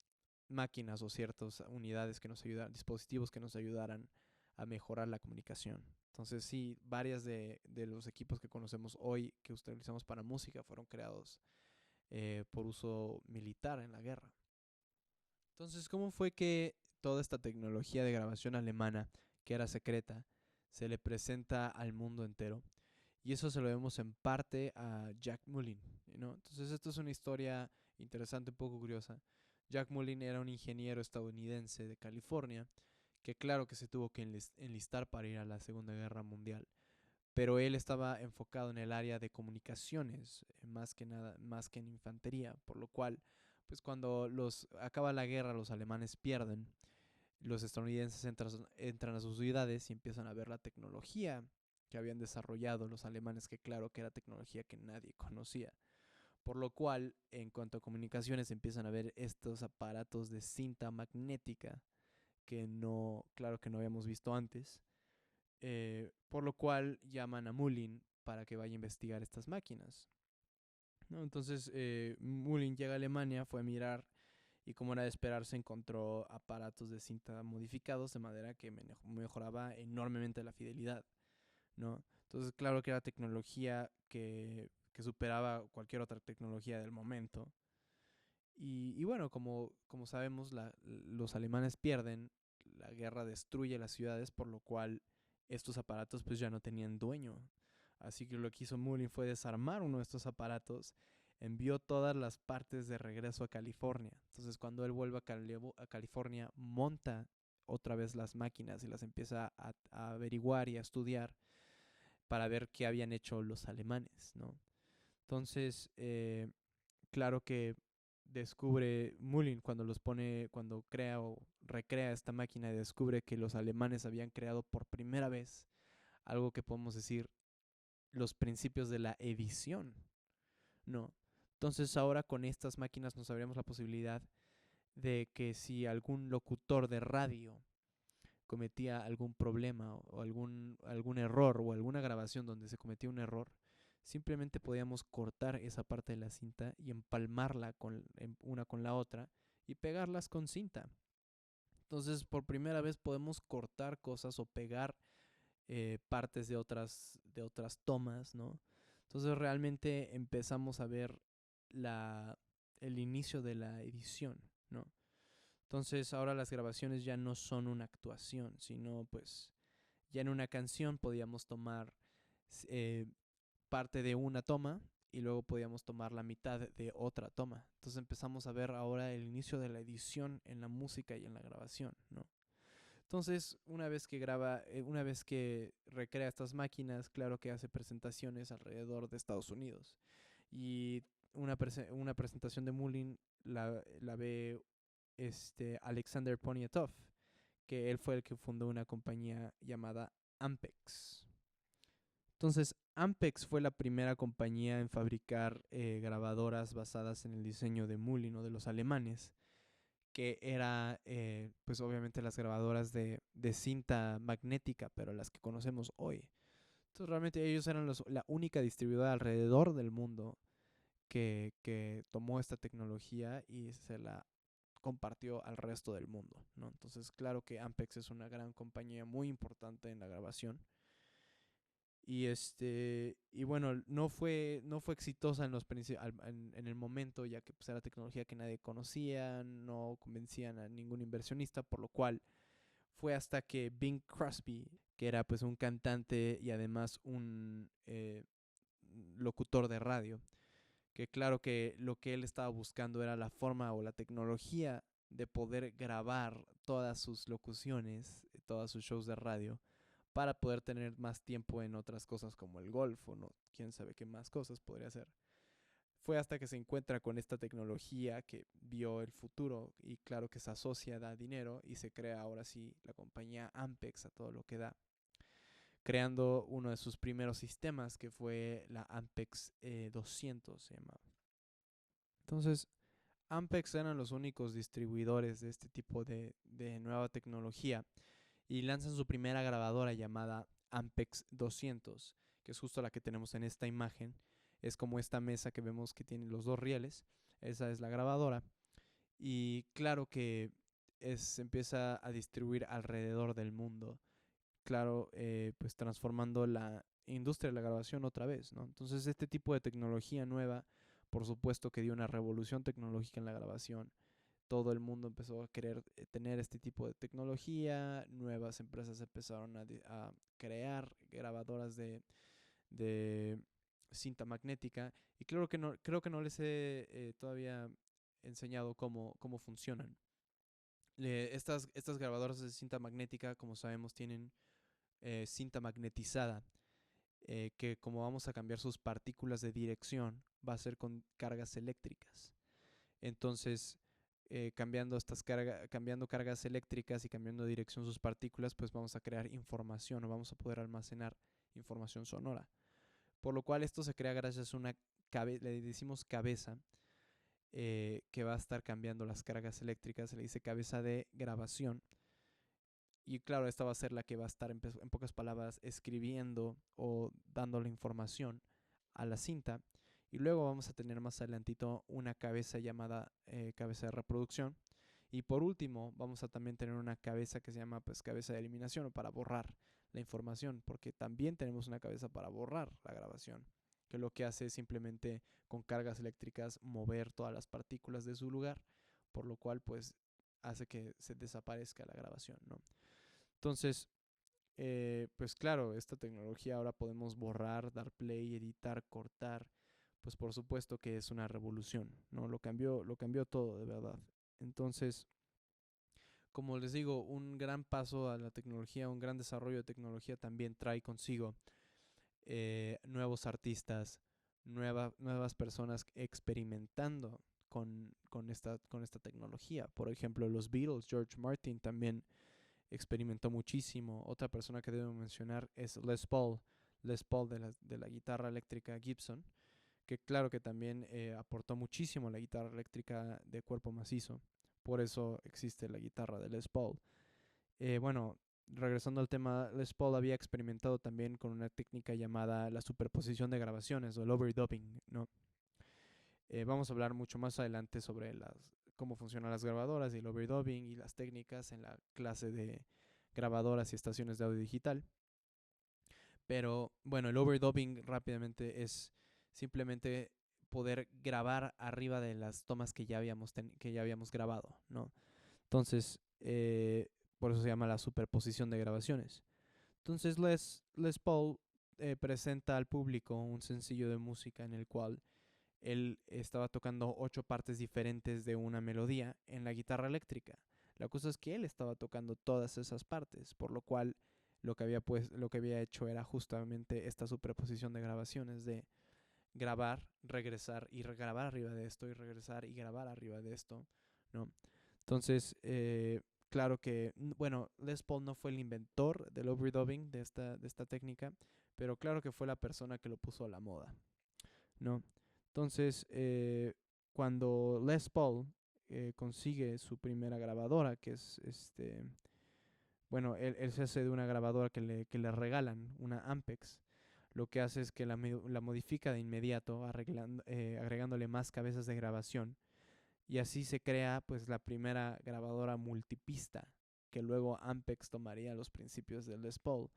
máquinas o ciertas unidades que nos ayudaran, dispositivos que nos ayudaran a mejorar la comunicación. Entonces, sí, varias de los equipos que conocemos hoy, que utilizamos para música, fueron creados por uso militar en la guerra. Entonces, ¿cómo fue que toda esta tecnología de grabación alemana, que era secreta, se le presenta al mundo entero? Y eso se lo vemos en parte a Jack Mullin, ¿no? Entonces, esto es una historia interesante, un poco curiosa. Jack Mullin era un ingeniero estadounidense de California que claro que se tuvo que enlistar para ir a la Segunda Guerra Mundial, pero él estaba enfocado en el área de comunicaciones, más que nada, más que en infantería, por lo cual, pues cuando acaba la guerra, los alemanes pierden, los estadounidenses entran a sus ciudades y empiezan a ver la tecnología que habían desarrollado los alemanes, que claro que era tecnología que nadie conocía. Por lo cual, en cuanto a comunicaciones, empiezan a ver estos aparatos de cinta magnética que no, claro que no habíamos visto antes, por lo cual llaman a Mullin para que vaya a investigar estas máquinas, ¿no? Entonces Mullin llega a Alemania, fue a mirar y como era de esperar se encontró aparatos de cinta modificados de manera que mejoraba enormemente la fidelidad, ¿no? Entonces claro que era tecnología que superaba cualquier otra tecnología del momento. Y bueno, como sabemos, los alemanes pierden, la guerra destruye las ciudades, por lo cual estos aparatos pues ya no tenían dueño. Así que lo que hizo Mullin fue desarmar uno de estos aparatos, envió todas las partes de regreso a California. Entonces cuando él vuelve a California, monta otra vez las máquinas y las empieza a averiguar y a estudiar para ver qué habían hecho los alemanes, ¿no? Entonces, claro que descubre Mullin cuando crea o recrea esta máquina y descubre que los alemanes habían creado por primera vez algo que podemos decir los principios de la edición, ¿no? Entonces ahora con estas máquinas nos abrimos la posibilidad de que si algún locutor de radio cometía algún problema o algún error o alguna grabación donde se cometía un error, simplemente podíamos cortar esa parte de la cinta y empalmarla una con la otra y pegarlas con cinta. Entonces, por primera vez podemos cortar cosas o pegar partes de otras tomas, ¿no? Entonces, realmente empezamos a ver la, el inicio de la edición, ¿no? Entonces, ahora las grabaciones ya no son una actuación, sino pues ya en una canción podíamos tomar eh, parte de una toma y luego podíamos tomar la mitad de otra toma. Entonces empezamos a ver ahora el inicio de la edición en la música y en la grabación, ¿no? Entonces, una vez que recrea estas máquinas, claro que hace presentaciones alrededor de Estados Unidos. Y una presentación de Mullin la ve Alexander Poniatov, que él fue el que fundó una compañía llamada Ampex. Entonces, Ampex fue la primera compañía en fabricar grabadoras basadas en el diseño de Mullin o de los alemanes, que era, pues obviamente las grabadoras de cinta magnética, pero las que conocemos hoy. Entonces, realmente ellos eran la única distribuidora alrededor del mundo que tomó esta tecnología y se la compartió al resto del mundo, ¿no? Entonces, claro que Ampex es una gran compañía muy importante en la grabación. Y bueno, no fue exitosa en el momento, ya que pues, era tecnología que nadie conocía, no convencían a ningún inversionista, por lo cual fue hasta que Bing Crosby, que era pues un cantante y además un locutor de radio, que claro que lo que él estaba buscando era la forma o la tecnología de poder grabar todas sus locuciones, todos sus shows de radio, para poder tener más tiempo en otras cosas como el golf o no, quién sabe qué más cosas podría hacer. Fue hasta que se encuentra con esta tecnología que vio el futuro y claro que se asocia, da dinero y se crea ahora sí la compañía Ampex a todo lo que da, creando uno de sus primeros sistemas que fue la Ampex 200 se llamaba. Entonces, Ampex eran los únicos distribuidores de este tipo de nueva tecnología y lanzan su primera grabadora llamada Ampex 200, que es justo la que tenemos en esta imagen. Es como esta mesa que vemos que tiene los dos rieles. Esa es la grabadora. Y claro que se empieza a distribuir alrededor del mundo. Claro, pues transformando la industria de la grabación otra vez, ¿no? Entonces este tipo de tecnología nueva, por supuesto que dio una revolución tecnológica en la grabación. Todo el mundo empezó a querer tener este tipo de tecnología, nuevas empresas empezaron a crear grabadoras de cinta magnética y creo que no les he todavía enseñado cómo funcionan. Estas grabadoras de cinta magnética, como sabemos, tienen cinta magnetizada, que como vamos a cambiar sus partículas de dirección, va a ser con cargas eléctricas. Entonces, cambiando cargas eléctricas y cambiando de dirección sus partículas, pues vamos a crear información o vamos a poder almacenar información sonora. Por lo cual esto se crea gracias a le decimos cabeza, que va a estar cambiando las cargas eléctricas, se le dice cabeza de grabación. Y claro, esta va a ser la que va a estar, en pocas palabras, escribiendo o dando la información a la cinta. Y luego vamos a tener más adelantito una cabeza llamada cabeza de reproducción. Y por último, vamos a también tener una cabeza que se llama pues cabeza de eliminación o para borrar la información, porque también tenemos una cabeza para borrar la grabación, que lo que hace es simplemente con cargas eléctricas mover todas las partículas de su lugar, por lo cual pues hace que se desaparezca la grabación, ¿no? Entonces, pues claro, esta tecnología ahora podemos borrar, dar play, editar, cortar. pues por supuesto que es una revolución, ¿no? Lo cambió todo, de verdad. Entonces, como les digo, un gran paso a la tecnología, un gran desarrollo de tecnología también trae consigo nuevos artistas, nuevas personas experimentando con esta tecnología. Por ejemplo, los Beatles, George Martin también experimentó muchísimo. Otra persona que debo mencionar es Les Paul de la guitarra eléctrica Gibson, que claro que también aportó muchísimo a la guitarra eléctrica de cuerpo macizo. Por eso existe la guitarra de Les Paul. Bueno, regresando al tema, Les Paul había experimentado también con una técnica llamada la superposición de grabaciones o el overdubbing, ¿no? Vamos a hablar mucho más adelante sobre cómo funcionan las grabadoras y el overdubbing y las técnicas en la clase de grabadoras y estaciones de audio digital. Pero bueno, el overdubbing rápidamente es simplemente poder grabar arriba de las tomas que ya habíamos grabado, ¿no? Entonces, por eso se llama la superposición de grabaciones. Entonces Les Paul presenta al público un sencillo de música en el cual él estaba tocando 8 partes diferentes de una melodía en la guitarra eléctrica. La cosa es que él estaba tocando todas esas partes, por lo cual lo que había hecho era justamente esta superposición de grabaciones de grabar, regresar y grabar arriba de esto y regresar y grabar arriba de esto, ¿no? Entonces, claro que, bueno, Les Paul no fue el inventor del overdubbing, de esta técnica, pero claro que fue la persona que lo puso a la moda, ¿no? Entonces, cuando Les Paul consigue su primera grabadora, que es bueno, él se hace de una grabadora que le regalan, una Ampex. Lo que hace es que la modifica de inmediato, agregándole más cabezas de grabación. Y así se crea pues la primera grabadora multipista, que luego Ampex tomaría los principios del Les Paul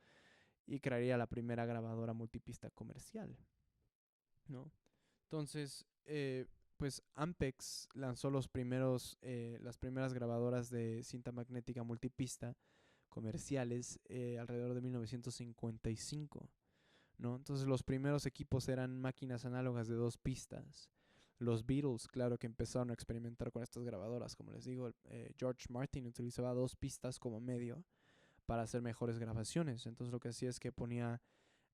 y crearía la primera grabadora multipista comercial, ¿no? Entonces, pues Ampex lanzó las primeras grabadoras de cinta magnética multipista comerciales alrededor de 1955, ¿no? Entonces los primeros equipos eran máquinas análogas de 2 pistas. Los Beatles, claro que empezaron a experimentar con estas grabadoras. Como les digo, George Martin utilizaba 2 pistas como medio para hacer mejores grabaciones. Entonces lo que hacía es que ponía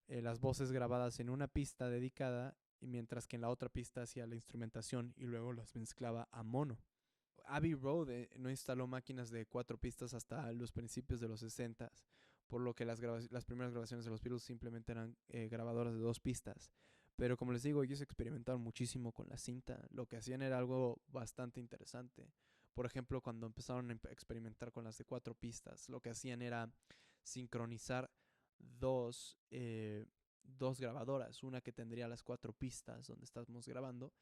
las voces grabadas en una pista dedicada y mientras que en la otra pista hacía la instrumentación y luego las mezclaba a mono. Abbey Road no instaló máquinas de 4 pistas hasta los principios de los 60, por lo que las primeras grabaciones de los Beatles simplemente eran grabadoras de 2 pistas. Pero como les digo, ellos experimentaron muchísimo con la cinta. Lo que hacían era algo bastante interesante. Por ejemplo, cuando empezaron a experimentar con las de 4 pistas, lo que hacían era sincronizar dos, eh, dos grabadoras. Una que tendría las 4 pistas donde estamos grabando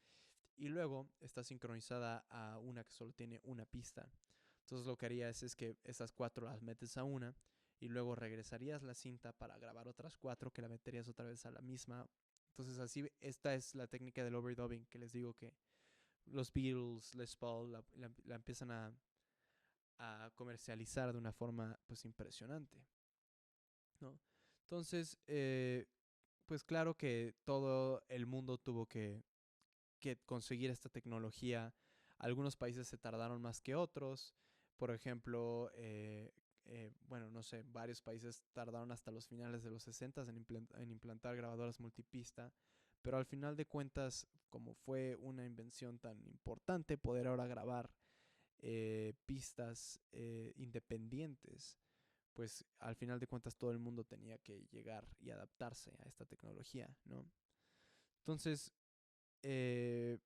y luego está sincronizada a una que solo tiene una pista. Entonces lo que harías es que esas 4 las metes a una y luego regresarías la cinta para grabar otras 4 que la meterías otra vez a la misma. Entonces así, esta es la técnica del overdubbing que les digo que los Beatles, Les Paul la empiezan a comercializar de una forma pues impresionante, ¿no? Entonces, pues claro que todo el mundo tuvo que conseguir esta tecnología. Algunos países se tardaron más que otros. Por ejemplo, bueno, no sé, varios países tardaron hasta los finales de los 60 en implantar grabadoras multipista. Pero al final de cuentas, como fue una invención tan importante, poder ahora grabar pistas independientes, pues al final de cuentas todo el mundo tenía que llegar y adaptarse a esta tecnología, ¿no? Entonces, eh,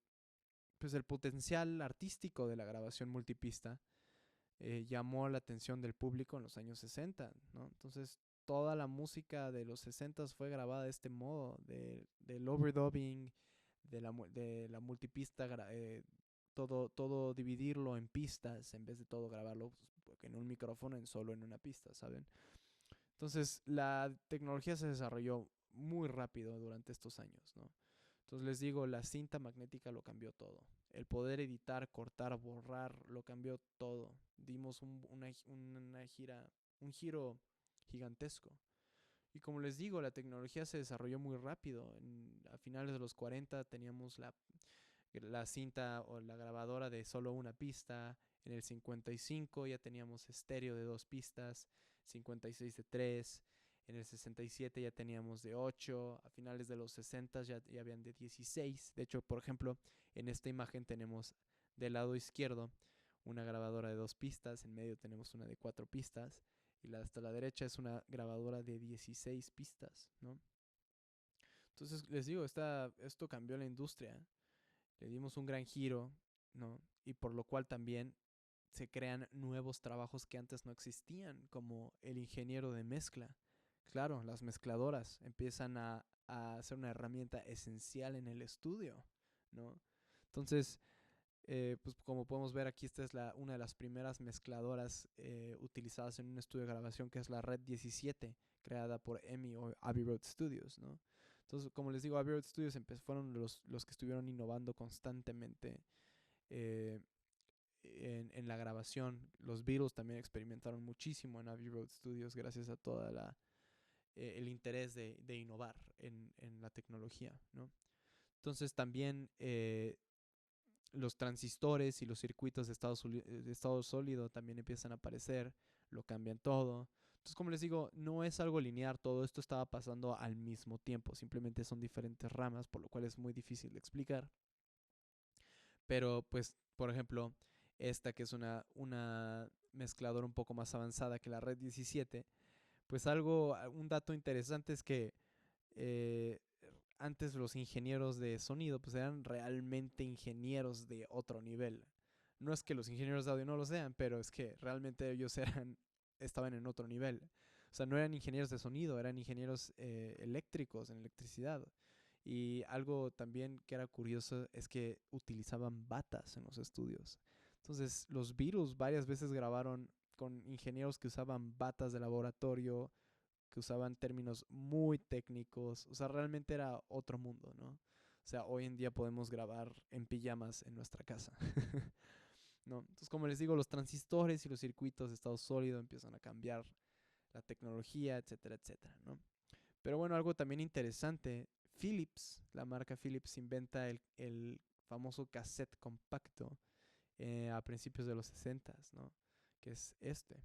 pues el potencial artístico de la grabación multipista llamó la atención del público en los años 60, ¿no? Entonces toda la música de los 60 fue grabada de este modo, del overdubbing, de la multipista, todo dividirlo en pistas en vez de todo grabarlo pues, en un micrófono solo en una pista, ¿saben? Entonces la tecnología se desarrolló muy rápido durante estos años, ¿no? Entonces les digo, la cinta magnética lo cambió todo. El poder editar, cortar, borrar, lo cambió todo. Dimos un giro gigantesco. Y como les digo, la tecnología se desarrolló muy rápido. A finales de los 40 teníamos la cinta o la grabadora de solo una pista. En el 55 ya teníamos estéreo de 2 pistas, 56 de 3. En el 67 ya teníamos de 8. A finales de los 60 ya habían de 16. De hecho, por ejemplo, en esta imagen tenemos del lado izquierdo una grabadora de 2 pistas, en medio tenemos una de 4 pistas y hasta la derecha es una grabadora de 16 pistas, ¿no? Entonces les digo, esto cambió la industria, le dimos un gran giro, ¿no? Y por lo cual también se crean nuevos trabajos que antes no existían, como el ingeniero de mezcla. Claro, las mezcladoras empiezan a ser una herramienta esencial en el estudio, ¿no? Entonces, pues como podemos ver aquí, esta es una de las primeras mezcladoras utilizadas en un estudio de grabación, que es la Red 17, creada por EMI o Abbey Road Studios, ¿no? Entonces, como les digo, Abbey Road Studios fueron los que estuvieron innovando constantemente eh, en la grabación. Los Beatles también experimentaron muchísimo en Abbey Road Studios gracias a toda el interés de innovar en la tecnología, ¿no? Entonces también los transistores y los circuitos de estado sólido también empiezan a aparecer, lo cambian todo. Entonces, como les digo, no es algo lineal, todo esto estaba pasando al mismo tiempo, simplemente son diferentes ramas, por lo cual es muy difícil de explicar. Pero, pues, por ejemplo, esta que es una mezcladora un poco más avanzada que la Red 17, pues un dato interesante es que eh, antes los ingenieros de sonido pues eran realmente ingenieros de otro nivel. No es que los ingenieros de audio no lo sean, pero es que realmente ellos estaban en otro nivel. O sea, no eran ingenieros de sonido, eran ingenieros eléctricos, en electricidad. Y algo también que era curioso es que utilizaban batas en los estudios. Entonces, los Beatles varias veces grabaron con ingenieros que usaban batas de laboratorio, que usaban términos muy técnicos. O sea, realmente era otro mundo, ¿no? O sea, hoy en día podemos grabar en pijamas en nuestra casa. ¿No? Entonces, como les digo, los transistores y los circuitos de estado sólido empiezan a cambiar la tecnología, etcétera, etcétera, ¿no? Pero bueno, algo también interesante, Philips, la marca Philips inventa el famoso cassette compacto a principios de los 60, ¿no? Que es este.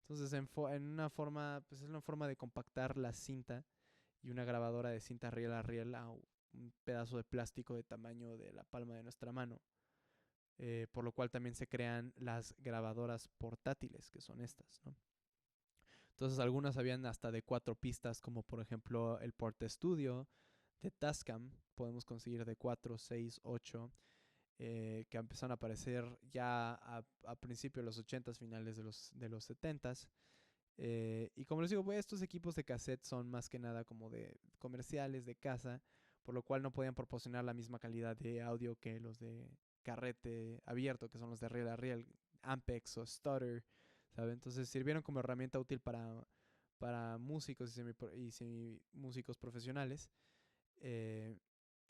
Entonces, en una forma, pues es una forma de compactar la cinta y una grabadora de cinta riel a riel a un pedazo de plástico de tamaño de la palma de nuestra mano. Por lo cual también se crean las grabadoras portátiles, que son estas, ¿no? Entonces algunas habían hasta de 4 pistas, como por ejemplo el Porta Studio de Tascam. Podemos conseguir de 4, 6, 8, que empezaron a aparecer ya a principios de los 80s, finales de los 70s. Y como les digo, pues estos equipos de cassette son más que nada como de comerciales de casa, por lo cual no podían proporcionar la misma calidad de audio que los de carrete abierto, que son los de riel a riel, Ampex o Stutter, ¿sabe? Entonces sirvieron como herramienta útil para músicos y semimúsicos profesionales eh,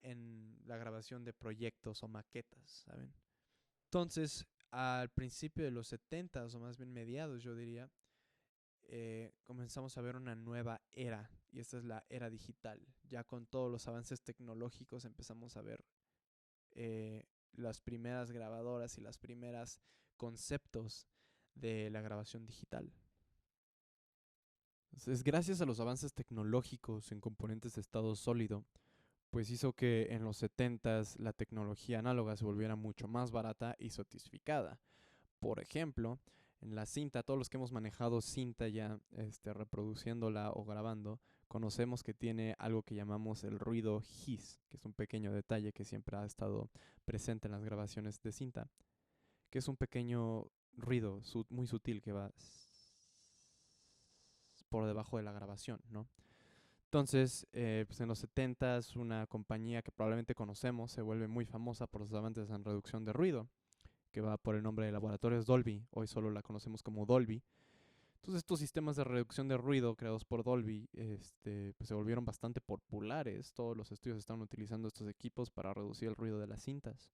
en la grabación de proyectos o maquetas, ¿saben? Entonces, al principio de los 70s, o más bien mediados, yo diría, comenzamos a ver una nueva era, y esta es la era digital. Ya con todos los avances tecnológicos empezamos a ver eh, las primeras grabadoras y las primeras conceptos de la grabación digital. Entonces, gracias a los avances tecnológicos en componentes de estado sólido, pues hizo que en los 70s la tecnología análoga se volviera mucho más barata y sofisticada. Por ejemplo, en la cinta, todos los que hemos manejado cinta ya reproduciéndola o grabando, conocemos que tiene algo que llamamos el ruido hiss, que es un pequeño detalle que siempre ha estado presente en las grabaciones de cinta, que es un pequeño ruido muy sutil que va por debajo de la grabación, ¿no? Entonces, pues en los 70s, una compañía que probablemente conocemos se vuelve muy famosa por los avances en reducción de ruido, que va por el nombre de Laboratorios Dolby. Hoy solo la conocemos como Dolby. Entonces, estos sistemas de reducción de ruido creados por Dolby pues se volvieron bastante populares. Todos los estudios están utilizando estos equipos para reducir el ruido de las cintas.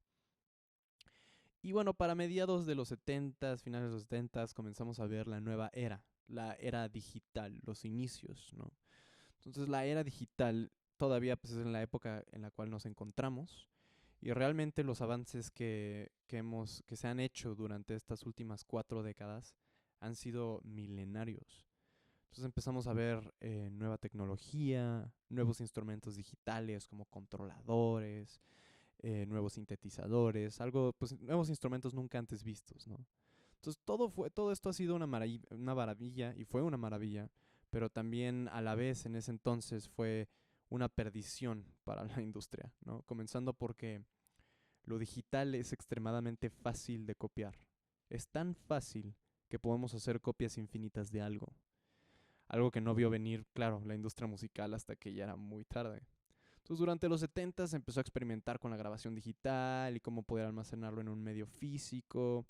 Y bueno, para mediados de los 70s, finales de los 70s, comenzamos a ver la nueva era, la era digital, los inicios, ¿no? Entonces la era digital todavía pues, es en la época en la cual nos encontramos y realmente los avances que se han hecho durante estas últimas 4 décadas han sido milenarios. Entonces empezamos a ver nueva tecnología, nuevos instrumentos digitales como controladores, nuevos sintetizadores, algo, pues nuevos instrumentos nunca antes vistos, ¿no? Entonces todo esto ha sido una maravilla y fue una maravilla, pero también a la vez en ese entonces fue una perdición para la industria, ¿no? Comenzando porque lo digital es extremadamente fácil de copiar. Es tan fácil que podemos hacer copias infinitas de algo. Algo que no vio venir, claro, la industria musical hasta que ya era muy tarde. Entonces, durante los 70 se empezó a experimentar con la grabación digital y cómo poder almacenarlo en un medio físico.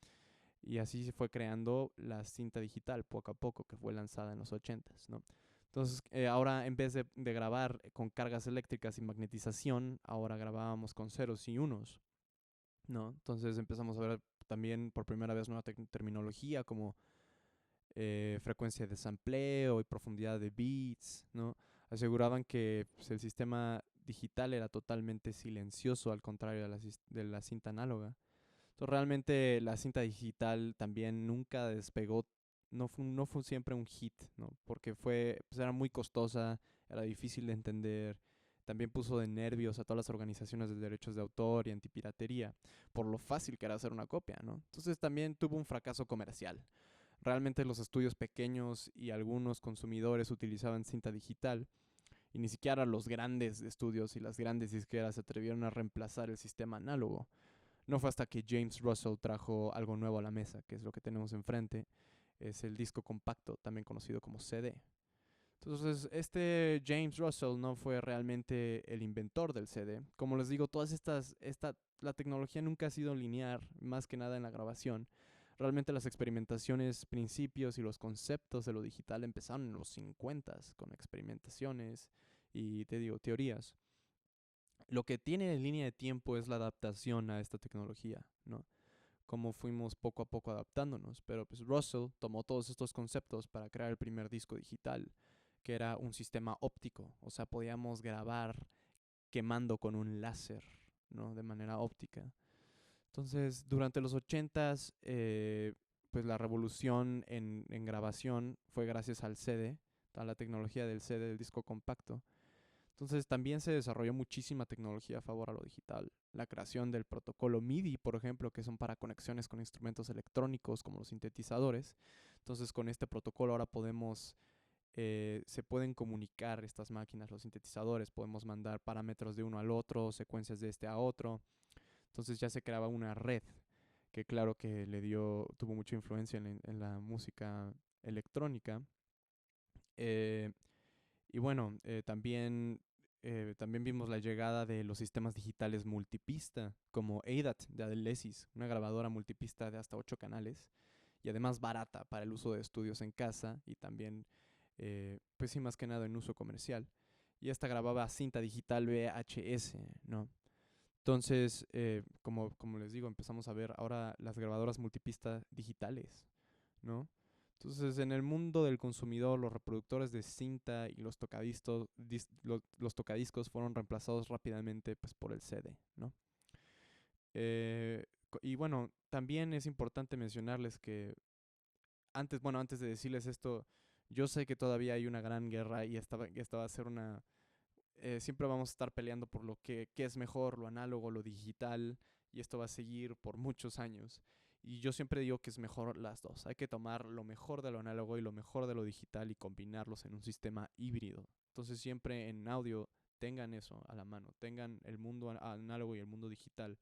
Y así se fue creando la cinta digital poco a poco, que fue lanzada en los 80, ¿no? Entonces, ahora en vez de grabar con cargas eléctricas y magnetización, ahora grabábamos con ceros y unos, ¿no? Entonces empezamos a ver también por primera vez nueva terminología como frecuencia de sampleo y profundidad de beats, ¿no? Aseguraban que pues, el sistema digital era totalmente silencioso, al contrario de la cinta análoga. Entonces, realmente la cinta digital también nunca despegó, no fue siempre un hit, ¿no? Porque pues era muy costosa, era difícil de entender, también puso de nervios a todas las organizaciones de derechos de autor y antipiratería, por lo fácil que era hacer una copia, ¿no? Entonces también tuvo un fracaso comercial. Realmente los estudios pequeños y algunos consumidores utilizaban cinta digital y ni siquiera los grandes estudios y las grandes disqueras se atrevieron a reemplazar el sistema análogo. No fue hasta que James Russell trajo algo nuevo a la mesa, que es lo que tenemos enfrente, es el disco compacto, también conocido como CD. Entonces, este James Russell no fue realmente el inventor del CD. Como les digo, la tecnología nunca ha sido lineal, más que nada en la grabación. Realmente las experimentaciones, principios y los conceptos de lo digital empezaron en los 50 con experimentaciones y, te digo, teorías. Lo que tiene en línea de tiempo es la adaptación a esta tecnología, ¿no? Cómo fuimos poco a poco adaptándonos. Pero pues Russell tomó todos estos conceptos para crear el primer disco digital, que era un sistema óptico. O sea, podíamos grabar quemando con un láser, ¿no? De manera óptica. Entonces, durante los 80s, pues la revolución en grabación fue gracias al CD, a la tecnología del CD, del disco compacto. Entonces también se desarrolló muchísima tecnología a favor a lo digital. La creación del protocolo MIDI, por ejemplo, que son para conexiones con instrumentos electrónicos como los sintetizadores. Entonces con este protocolo ahora se pueden comunicar estas máquinas, los sintetizadores, podemos mandar parámetros de uno al otro, secuencias de este a otro. Entonces ya se creaba una red que claro que tuvo mucha influencia en la música electrónica. Eh, y bueno, también vimos la llegada de los sistemas digitales multipista, como ADAT de Alesis, una grabadora multipista de hasta 8 canales, y además barata para el uso de estudios en casa y también, pues sí, más que nada en uso comercial. Y esta grababa cinta digital VHS, ¿no? Entonces, como les digo, empezamos a ver ahora las grabadoras multipista digitales, ¿no? Entonces, en el mundo del consumidor, los reproductores de cinta y los tocadiscos fueron reemplazados rápidamente pues, por el CD, ¿no? Y bueno, también es importante mencionarles que antes de decirles esto, yo sé que todavía hay una gran guerra y esta va a ser siempre vamos a estar peleando por qué es mejor, lo análogo, lo digital, y esto va a seguir por muchos años. Y yo siempre digo que es mejor las dos. Hay que tomar lo mejor de lo análogo y lo mejor de lo digital y combinarlos en un sistema híbrido. Entonces siempre en audio tengan eso a la mano, tengan el mundo análogo y el mundo digital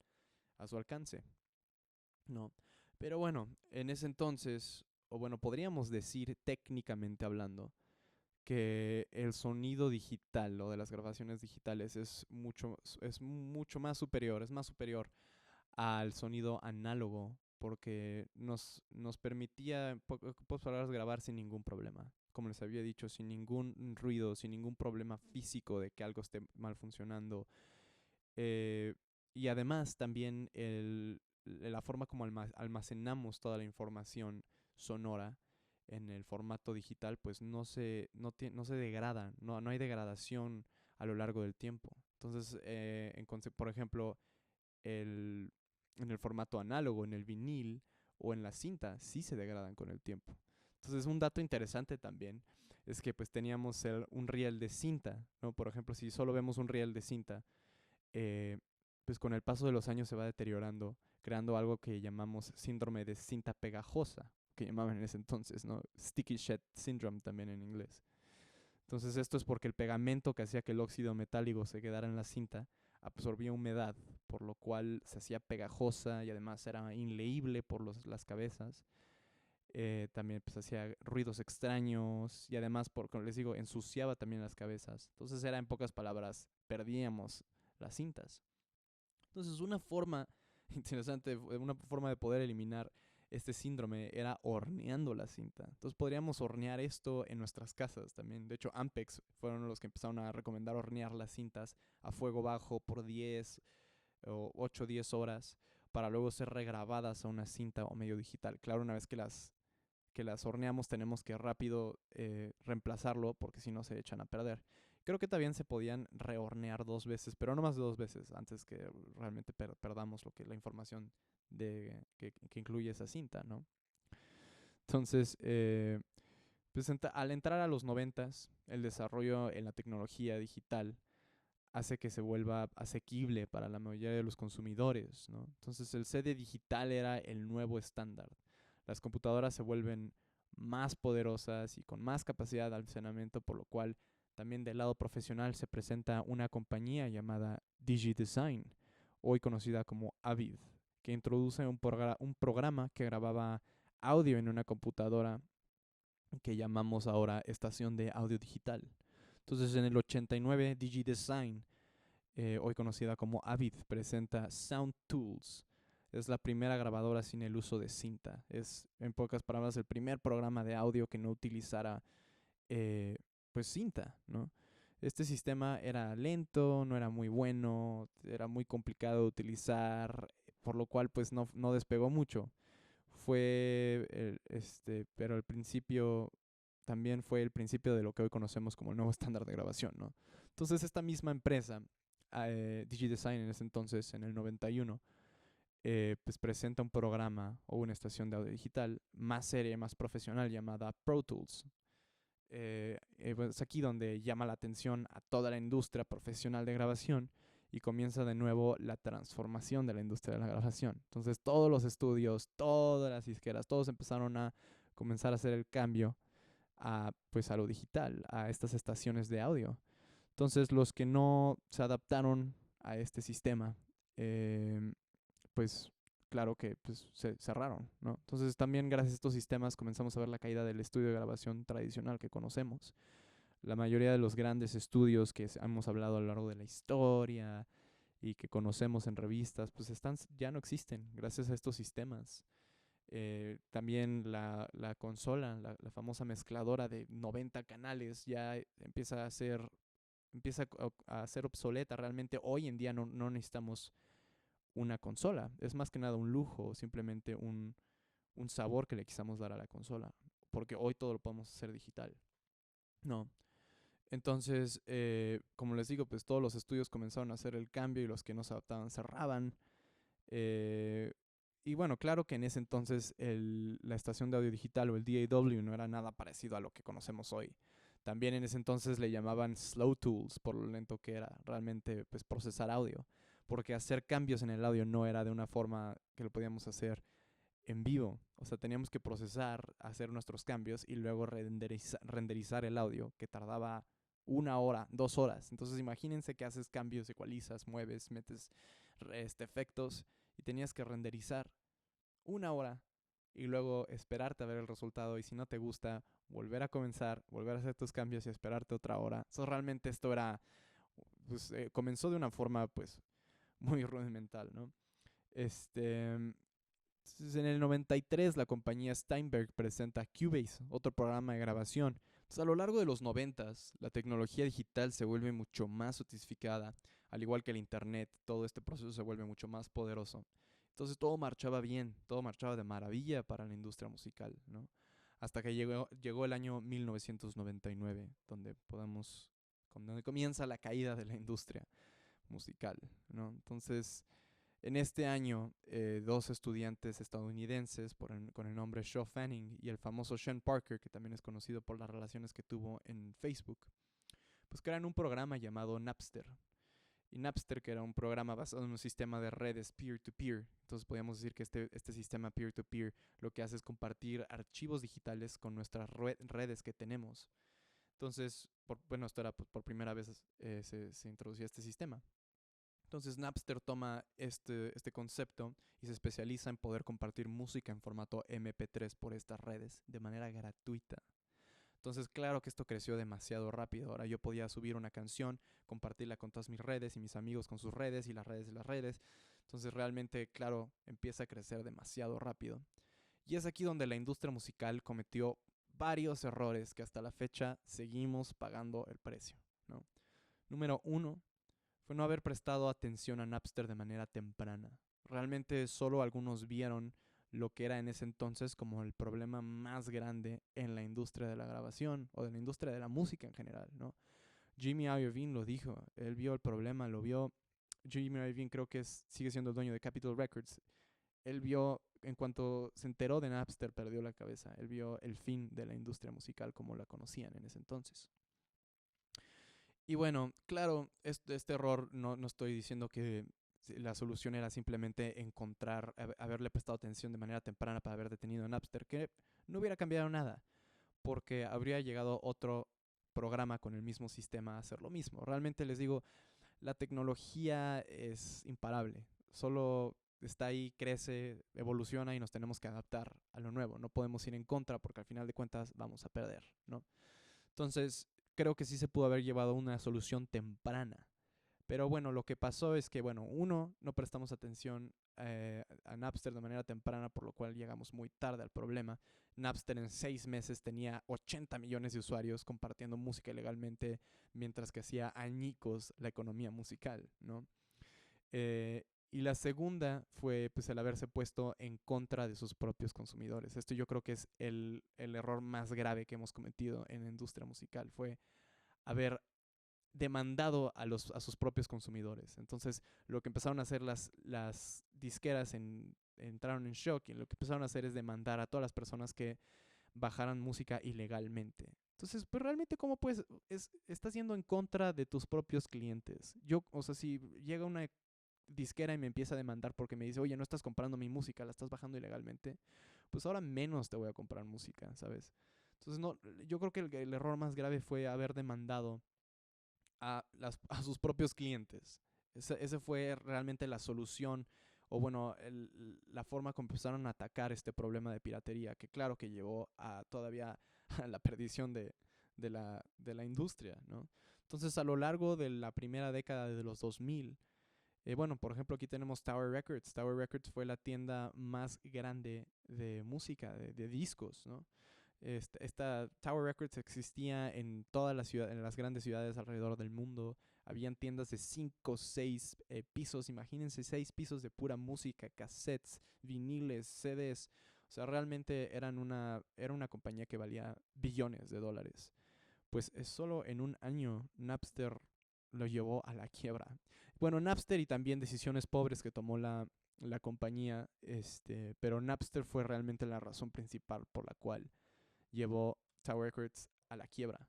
a su alcance, ¿no? Pero bueno, en ese entonces, o bueno, podríamos decir técnicamente hablando, que el sonido digital o de las grabaciones digitales es mucho más superior, es más superior al sonido análogo porque nos permitía, en pocas palabras, grabar sin ningún problema. Como les había dicho, sin ningún ruido, sin ningún problema físico de que algo esté mal funcionando. Eh, y además también la forma como almacenamos toda la información sonora en el formato digital, pues no se degradan, no hay degradación a lo largo del tiempo. Entonces, por ejemplo, el, en el formato análogo, en el vinil o en la cinta, sí se degradan con el tiempo. Entonces, un dato interesante también es que pues teníamos un riel de cinta, ¿no? Por ejemplo, si solo vemos un riel de cinta, eh, pues con el paso de los años se va deteriorando, creando algo que llamamos síndrome de cinta pegajosa, que llamaban en ese entonces, ¿no? Sticky Shed Syndrome también en inglés. Entonces esto es porque el pegamento que hacía que el óxido metálico se quedara en la cinta absorbía humedad, por lo cual se hacía pegajosa y además era inleíble por las cabezas. También pues hacía ruidos extraños y además, como les digo, ensuciaba también las cabezas. Entonces era, en pocas palabras, perdíamos las cintas. Entonces una forma interesante, una forma de poder eliminar este síndrome era horneando la cinta. Entonces podríamos hornear esto en nuestras casas también. De hecho, Ampex fueron los que empezaron a recomendar hornear las cintas a fuego bajo por 10 o 8 o 10 horas para luego ser regrabadas a una cinta o medio digital. Claro, una vez que las horneamos tenemos que rápido reemplazarlo porque si no se echan a perder. Creo que también se podían rehornear 2 veces, pero no más de 2 veces antes que realmente perdamos la información que incluye esa cinta, ¿no? Entonces, pues al entrar a los 90s, el desarrollo en la tecnología digital hace que se vuelva asequible para la mayoría de los consumidores, ¿no? Entonces el CD digital era el nuevo estándar. Las computadoras se vuelven más poderosas y con más capacidad de almacenamiento, por lo cual también del lado profesional se presenta una compañía llamada DigiDesign, hoy conocida como Avid, que introduce un programa que grababa audio en una computadora que llamamos ahora estación de audio digital. Entonces en el 89 DigiDesign, hoy conocida como Avid, presenta Sound Tools. Es la primera grabadora sin el uso de cinta. Es, en pocas palabras, el primer programa de audio que no utilizara pues cinta, ¿no? Este sistema era lento, no era muy bueno, era muy complicado de utilizar, por lo cual pues no despegó mucho. Pero al principio también fue el principio de lo que hoy conocemos como el nuevo estándar de grabación, ¿no? Entonces esta misma empresa, DigiDesign en ese entonces, en el 91, pues presenta un programa o una estación de audio digital más seria, más profesional llamada Pro Tools. Pues es aquí donde llama la atención a toda la industria profesional de grabación y comienza de nuevo la transformación de la industria de la grabación. Entonces todos los estudios, todas las disqueras, todos empezaron a comenzar a hacer el cambio pues a lo digital, a estas estaciones de audio. Entonces los que no se adaptaron a este sistema, pues claro que pues, se cerraron, ¿no? Entonces también gracias a estos sistemas comenzamos a ver la caída del estudio de grabación tradicional que conocemos. La mayoría de los grandes estudios que hemos hablado a lo largo de la historia y que conocemos en revistas, pues ya no existen gracias a estos sistemas. También la consola, la famosa mezcladora de 90 canales, ya empieza a ser obsoleta. Realmente hoy en día no necesitamos una consola. Es más que nada un lujo, simplemente un sabor que le quisamos dar a la consola. Porque hoy todo lo podemos hacer digital. No. Entonces, como les digo, pues todos los estudios comenzaron a hacer el cambio y los que no se adaptaban cerraban. Eh, y bueno, claro que en ese entonces la estación de audio digital o el DAW no era nada parecido a lo que conocemos hoy. También en ese entonces le llamaban slow tools por lo lento que era realmente pues, procesar audio. Porque hacer cambios en el audio no era de una forma que lo podíamos hacer en vivo. O sea, teníamos que procesar, hacer nuestros cambios y luego renderizar el audio, que tardaba 1 hora, 2 horas. Entonces imagínense que haces cambios, ecualizas, mueves, metes efectos y tenías que renderizar 1 hora y luego esperarte a ver el resultado y si no te gusta, volver a comenzar, volver a hacer tus cambios y esperarte otra hora. So, realmente esto era, pues comenzó de una forma pues muy rudimental, ¿no? Entonces, en el 93 la compañía Steinberg presenta Cubase, otro programa de grabación. Entonces, a lo largo de los 90s, la tecnología digital se vuelve mucho más sofisticada, al igual que el internet, todo este proceso se vuelve mucho más poderoso. Entonces todo marchaba bien, todo marchaba de maravilla para la industria musical, ¿no? hasta que llegó el año 1999, donde comienza la caída de la industria musical, ¿no? Entonces, en este año, dos estudiantes estadounidenses con el nombre Shaw Fanning y el famoso Sean Parker, que también es conocido por las relaciones que tuvo en Facebook, pues crean un programa llamado Napster. Y Napster, que era un programa basado en un sistema de redes peer-to-peer. Entonces podríamos decir que este sistema peer-to-peer lo que hace es compartir archivos digitales con nuestras redes que tenemos. Entonces, bueno, esto era por primera vez se introducía este sistema. Entonces Napster toma este concepto y se especializa en poder compartir música en formato MP3 por estas redes de manera gratuita. Entonces, claro que esto creció demasiado rápido. Ahora yo podía subir una canción, compartirla con todas mis redes y mis amigos con sus redes y las redes de las redes. Entonces, realmente, claro, empieza a crecer demasiado rápido. Y es aquí donde la industria musical cometió varios errores que hasta la fecha seguimos pagando el precio, ¿no? Número uno, fue no haber prestado atención a Napster de manera temprana. Realmente solo algunos vieron lo que era en ese entonces como el problema más grande en la industria de la grabación o de la industria de la música en general, ¿no? Jimmy Iovine lo dijo, él vio el problema, lo vio. Jimmy Iovine creo que sigue siendo el dueño de Capitol Records. Él vio, en cuanto se enteró de Napster, perdió la cabeza. Él vio el fin de la industria musical como la conocían en ese entonces. Y bueno, claro, este error no estoy diciendo que la solución era simplemente haberle prestado atención de manera temprana para haber detenido a Napster, que no hubiera cambiado nada, porque habría llegado otro programa con el mismo sistema a hacer lo mismo. Realmente les digo, la tecnología es imparable, solo está ahí, crece, evoluciona y nos tenemos que adaptar a lo nuevo. No podemos ir en contra porque al final de cuentas vamos a perder, ¿no? Entonces, creo que sí se pudo haber llevado una solución temprana. Pero bueno, lo que pasó es que, bueno, uno, no prestamos atención a Napster de manera temprana, por lo cual llegamos muy tarde al problema. Napster en 6 meses tenía 80 millones de usuarios compartiendo música ilegalmente, mientras que hacía añicos la economía musical, ¿no? Y la segunda fue pues el haberse puesto en contra de sus propios consumidores. Esto yo creo que es el error más grave que hemos cometido en la industria musical. Fue haber demandado a sus propios consumidores. Entonces, lo que empezaron a hacer las disqueras entraron en shock y lo que empezaron a hacer es demandar a todas las personas que bajaran música ilegalmente. Entonces, pues realmente, ¿cómo puedes? Estás yendo en contra de tus propios clientes. O sea, si llega una disquera y me empieza a demandar porque me dice, oye, no estás comprando mi música, la estás bajando ilegalmente, pues ahora menos te voy a comprar música, ¿sabes? Entonces, no, yo creo que el error más grave fue haber demandado a sus propios clientes. Ese fue realmente la solución, o bueno, la forma como empezaron a atacar este problema de piratería, que claro que llevó a todavía a la perdición de la industria, ¿no? Entonces, a lo largo de la primera década de los 2000, bueno, por ejemplo, aquí tenemos Tower Records. Tower Records fue la tienda más grande de música, de discos, ¿no? Esta Tower Records existía en todas las ciudades, en las grandes ciudades alrededor del mundo. Habían tiendas de 5 o 6 pisos. Imagínense 6 pisos de pura música, cassettes, viniles, CDs. O sea, realmente era una compañía que valía billones de dólares. Pues solo en un año Napster lo llevó a la quiebra. Bueno, Napster y también decisiones pobres que tomó la compañía, pero Napster fue realmente la razón principal por la cual llevó Tower Records a la quiebra,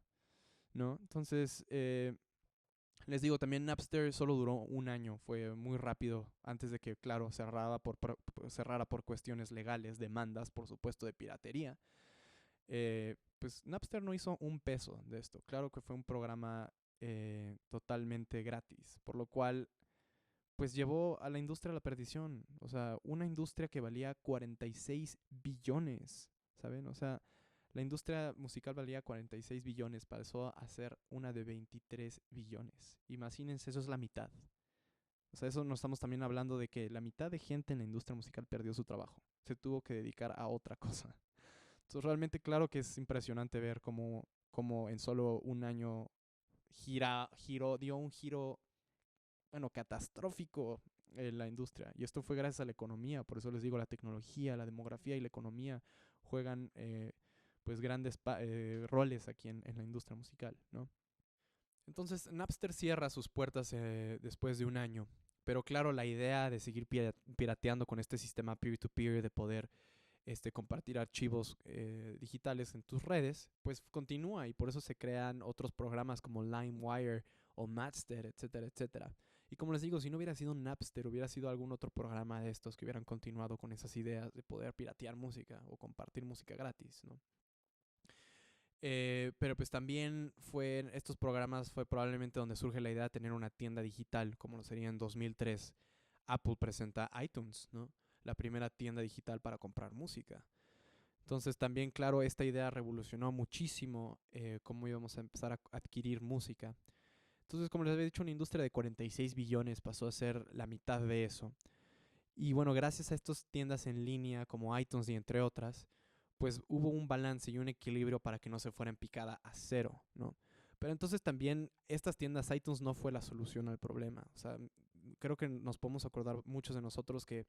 ¿no? Entonces, les digo, también Napster solo duró un año, fue muy rápido antes de que, claro, cerrara por cuestiones legales, demandas, por supuesto, de piratería. Pues Napster no hizo un peso de esto. Claro que fue un programa totalmente gratis, por lo cual pues llevó a la industria a la perdición. O sea, una industria que valía 46 billones, ¿saben? O sea, la industria musical valía 46 billones, pasó a ser una de 23 billones. Imagínense, eso es la mitad. O sea, eso nos estamos también hablando de que la mitad de gente en la industria musical perdió su trabajo. Se tuvo que dedicar a otra cosa. Entonces, realmente, claro que es impresionante ver cómo en solo un año dio un giro, bueno, catastrófico en la industria. Y esto fue gracias a la economía. Por eso les digo, la tecnología, la demografía y la economía juegan pues grandes roles aquí en la industria musical, ¿no? Entonces Napster cierra sus puertas después de un año, pero claro, la idea de seguir pirateando con este sistema peer-to-peer, de poder compartir archivos digitales en tus redes, pues continúa, y por eso se crean otros programas como LimeWire o Napster, etcétera, etcétera. Y como les digo, si no hubiera sido Napster, hubiera sido algún otro programa de estos que hubieran continuado con esas ideas de poder piratear música o compartir música gratis, ¿no? Pero pues también estos programas fue probablemente donde surge la idea de tener una tienda digital, como lo sería en 2003. Apple presenta iTunes, ¿no? La primera tienda digital para comprar música. Entonces también, claro, esta idea revolucionó muchísimo cómo íbamos a empezar a adquirir música. Entonces, como les había dicho, una industria de 46 billones pasó a ser la mitad de eso. Y bueno, gracias a estas tiendas en línea como iTunes y entre otras, pues hubo un balance y un equilibrio para que no se fuera en picada a cero, ¿no? Pero entonces también estas tiendas iTunes no fue la solución al problema. O sea, creo que nos podemos acordar muchos de nosotros que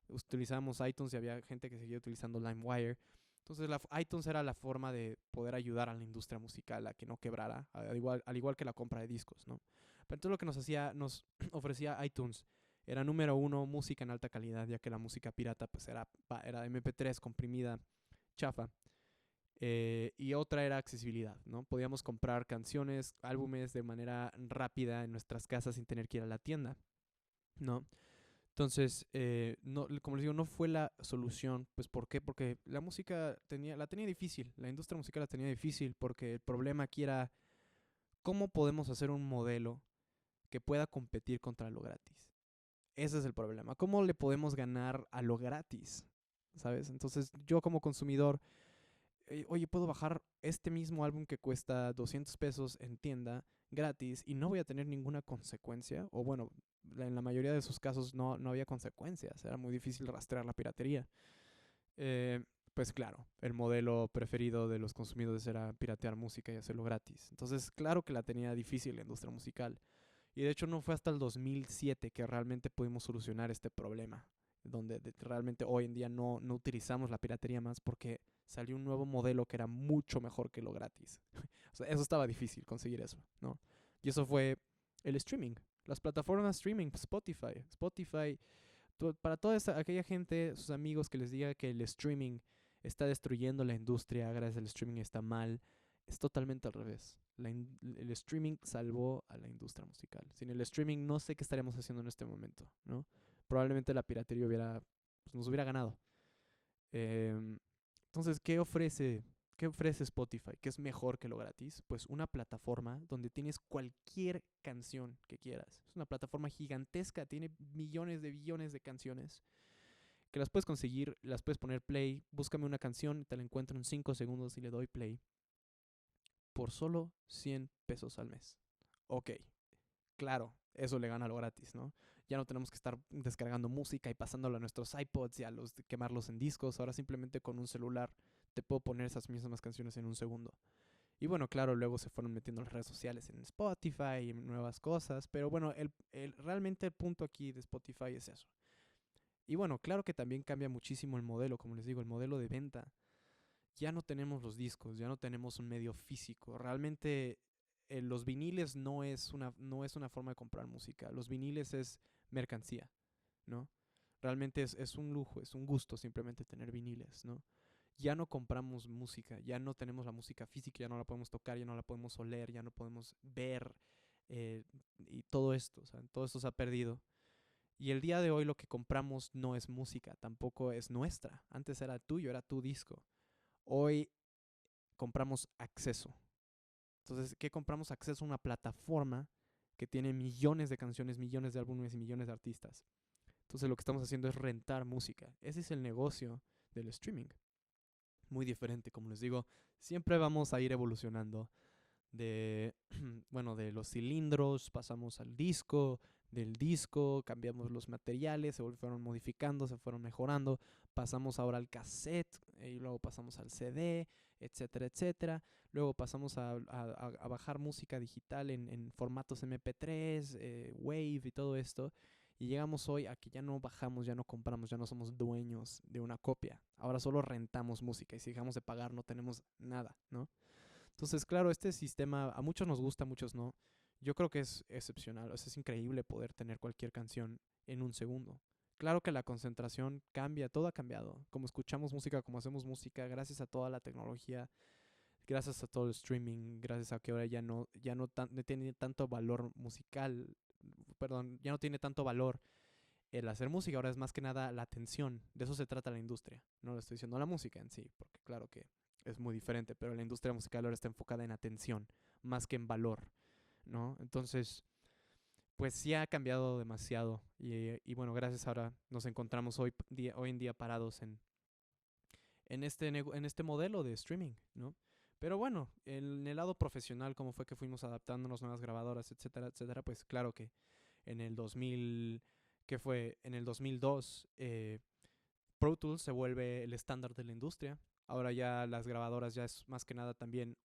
utilizábamos iTunes y había gente que seguía utilizando LimeWire. Entonces iTunes era la forma de poder ayudar a la industria musical a que no quebrara, al igual que la compra de discos, ¿no? Pero entonces lo que nos ofrecía iTunes era número uno, música en alta calidad, ya que la música pirata pues era MP3 comprimida, chafa. Y otra era accesibilidad, ¿no? Podíamos comprar canciones, álbumes de manera rápida en nuestras casas sin tener que ir a la tienda, ¿no? Entonces, no, como les digo, no fue la solución. Pues, ¿por qué? Porque la música la tenía difícil, la industria musical la tenía difícil, porque el problema aquí era cómo podemos hacer un modelo que pueda competir contra lo gratis. Ese es el problema. ¿Cómo le podemos ganar a lo gratis? ¿Sabes? Entonces, yo como consumidor, oye, puedo bajar este mismo álbum que cuesta 200 pesos en tienda gratis y no voy a tener ninguna consecuencia. O bueno, en la mayoría de sus casos no había consecuencias. Era muy difícil rastrear la piratería. Eh, pues claro, el modelo preferido de los consumidores era piratear música y hacerlo gratis. Entonces, claro que la tenía difícil la industria musical. Y de hecho no fue hasta el 2007 que realmente pudimos solucionar este problema, donde realmente hoy en día no utilizamos la piratería más porque salió un nuevo modelo que era mucho mejor que lo gratis. O sea, eso estaba difícil conseguir eso, ¿no? Y eso fue el streaming, las plataformas streaming, Spotify, para toda aquella gente, sus amigos que les diga que el streaming está destruyendo la industria, gracias al streaming está mal, es totalmente al revés. El streaming salvó a la industria musical. Sin el streaming no sé qué estaríamos haciendo en este momento, ¿no? Probablemente la piratería pues, nos hubiera ganado. Entonces, ¿qué ofrece Spotify? ¿Qué es mejor que lo gratis? Pues una plataforma donde tienes cualquier canción que quieras. Es una plataforma gigantesca, tiene millones de billones de canciones que las puedes conseguir, las puedes poner play, búscame una canción, te la encuentro en 5 segundos y le doy play por solo 100 pesos al mes. Ok, claro, eso le gana a lo gratis, ¿no? Ya no tenemos que estar descargando música y pasándolo a nuestros iPods y quemarlos en discos. Ahora simplemente con un celular te puedo poner esas mismas canciones en un segundo. Y bueno, claro, luego se fueron metiendo las redes sociales en Spotify y nuevas cosas. Pero bueno, realmente el punto aquí de Spotify es eso. Y bueno, claro que también cambia muchísimo el modelo, como les digo, el modelo de venta. Ya no tenemos los discos, ya no tenemos un medio físico. Realmente los viniles no es una forma de comprar música. Los viniles es mercancía, ¿no? Realmente es un lujo, es un gusto simplemente tener viniles, ¿no? Ya no compramos música, ya no tenemos la música física, ya no la podemos tocar, ya no la podemos oler, ya no podemos ver, y todo esto, o sea, todo esto se ha perdido. Y el día de hoy lo que compramos no es música, tampoco es nuestra. Antes era tuyo, era tu disco. Hoy compramos acceso. Entonces, ¿qué compramos? Acceso a una plataforma que tiene millones de canciones, millones de álbumes y millones de artistas. Entonces, lo que estamos haciendo es rentar música. Ese es el negocio del streaming. Muy diferente, como les digo, siempre vamos a ir evolucionando de, bueno, de los cilindros, pasamos al disco, del disco, cambiamos los materiales, se fueron modificando, se fueron mejorando, pasamos ahora al cassette, y luego pasamos al CD, etcétera, etcétera. Luego pasamos a bajar música digital en formatos MP3, Wave y todo esto. Y llegamos hoy a que ya no bajamos, ya no compramos, ya no somos dueños de una copia. Ahora solo rentamos música y si dejamos de pagar no tenemos nada, ¿no? Entonces, claro, este sistema a muchos nos gusta, a muchos no. Yo creo que es excepcional, o sea, es increíble poder tener cualquier canción en un segundo. Claro que la concentración cambia, todo ha cambiado. Como escuchamos música, como hacemos música, gracias a toda la tecnología, gracias a todo el streaming, gracias a que ahora no tiene tanto valor musical, perdón, ya no tiene tanto valor el hacer música, ahora es más que nada la atención. De eso se trata la industria. No le estoy diciendo la música en sí, porque claro que es muy diferente, pero la industria musical ahora está enfocada en atención, más que en valor, ¿no? Entonces, pues sí ha cambiado demasiado y bueno, gracias ahora nos encontramos hoy en día parados en este modelo de streaming, ¿no? Pero bueno, en el lado profesional, cómo fue que fuimos adaptándonos nuevas grabadoras, etcétera, etcétera, pues claro que en el 2000, que fue en el 2002, Pro Tools se vuelve el estándar de la industria. Ahora ya las grabadoras ya es más que nada también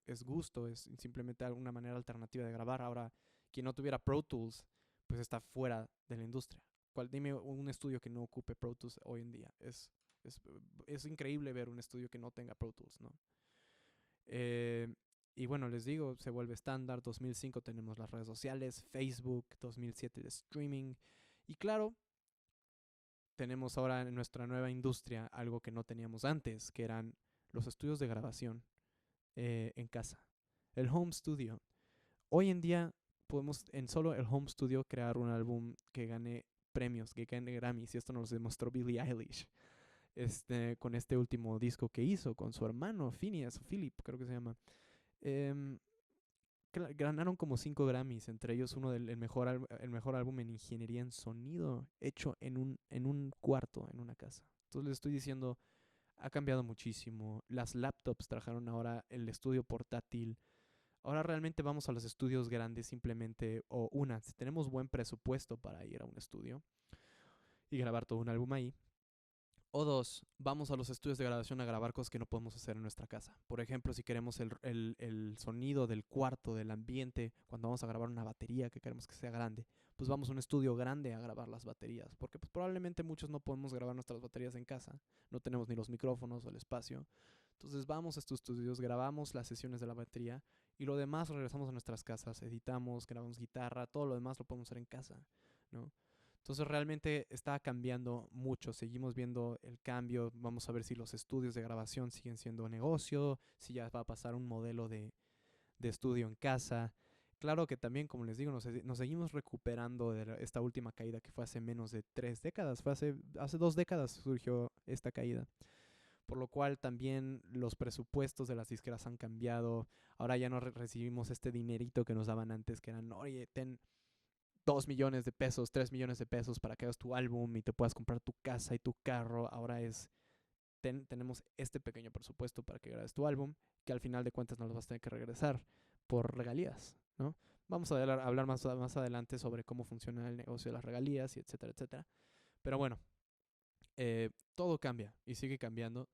es gusto, es simplemente una manera alternativa de grabar. Ahora, quien no tuviera Pro Tools, pues está fuera de la industria. Dime un estudio que no ocupe Pro Tools hoy en día. Es, es increíble ver un estudio que no tenga Pro Tools, ¿no? Eh, y bueno, les digo, se vuelve estándar. 2005 tenemos las redes sociales, Facebook, 2007 el streaming. Y claro, tenemos ahora en nuestra nueva industria algo que no teníamos antes, que eran los estudios de grabación en casa. El home studio. Hoy en día podemos en solo el home studio crear un álbum que gane premios, que gane Grammys. Y esto nos demostró Billie Eilish con este último disco que hizo con su hermano Phineas, Philip, creo que se llama. Em, Ganaron como 5 Grammys, entre ellos uno del el mejor álbum en ingeniería en sonido hecho en un cuarto, en una casa. Entonces les estoy diciendo, ha cambiado muchísimo. Las laptops trajeron ahora el estudio portátil. Ahora realmente vamos a los estudios grandes simplemente, si tenemos buen presupuesto para ir a un estudio y grabar todo un álbum ahí, o dos, vamos a los estudios de grabación a grabar cosas que no podemos hacer en nuestra casa. Por ejemplo, si queremos el sonido del cuarto, del ambiente, cuando vamos a grabar una batería que queremos que sea grande, pues vamos a un estudio grande a grabar las baterías. Porque pues, probablemente muchos no podemos grabar nuestras baterías en casa. No tenemos ni los micrófonos o el espacio. Entonces vamos a estos estudios, grabamos las sesiones de la batería y lo demás regresamos a nuestras casas, editamos, grabamos guitarra, todo lo demás lo podemos hacer en casa, ¿no? Entonces realmente está cambiando mucho, seguimos viendo el cambio, vamos a ver si los estudios de grabación siguen siendo negocio, si ya va a pasar un modelo de estudio en casa. Claro que también, como les digo, nos seguimos recuperando de esta última caída que fue hace menos de 3 décadas, hace 2 décadas surgió esta caída. Por lo cual también los presupuestos de las disqueras han cambiado. Ahora ya no recibimos este dinerito que nos daban antes, que eran, oye, ten 2 millones de pesos, 3 millones de pesos para que hagas tu álbum y te puedas comprar tu casa y tu carro. Ahora tenemos este pequeño presupuesto para que grabes tu álbum, que al final de cuentas nos lo vas a tener que regresar por regalías, ¿no? Vamos a hablar más adelante sobre cómo funciona el negocio de las regalías y etcétera, etcétera. Pero bueno, todo cambia y sigue cambiando.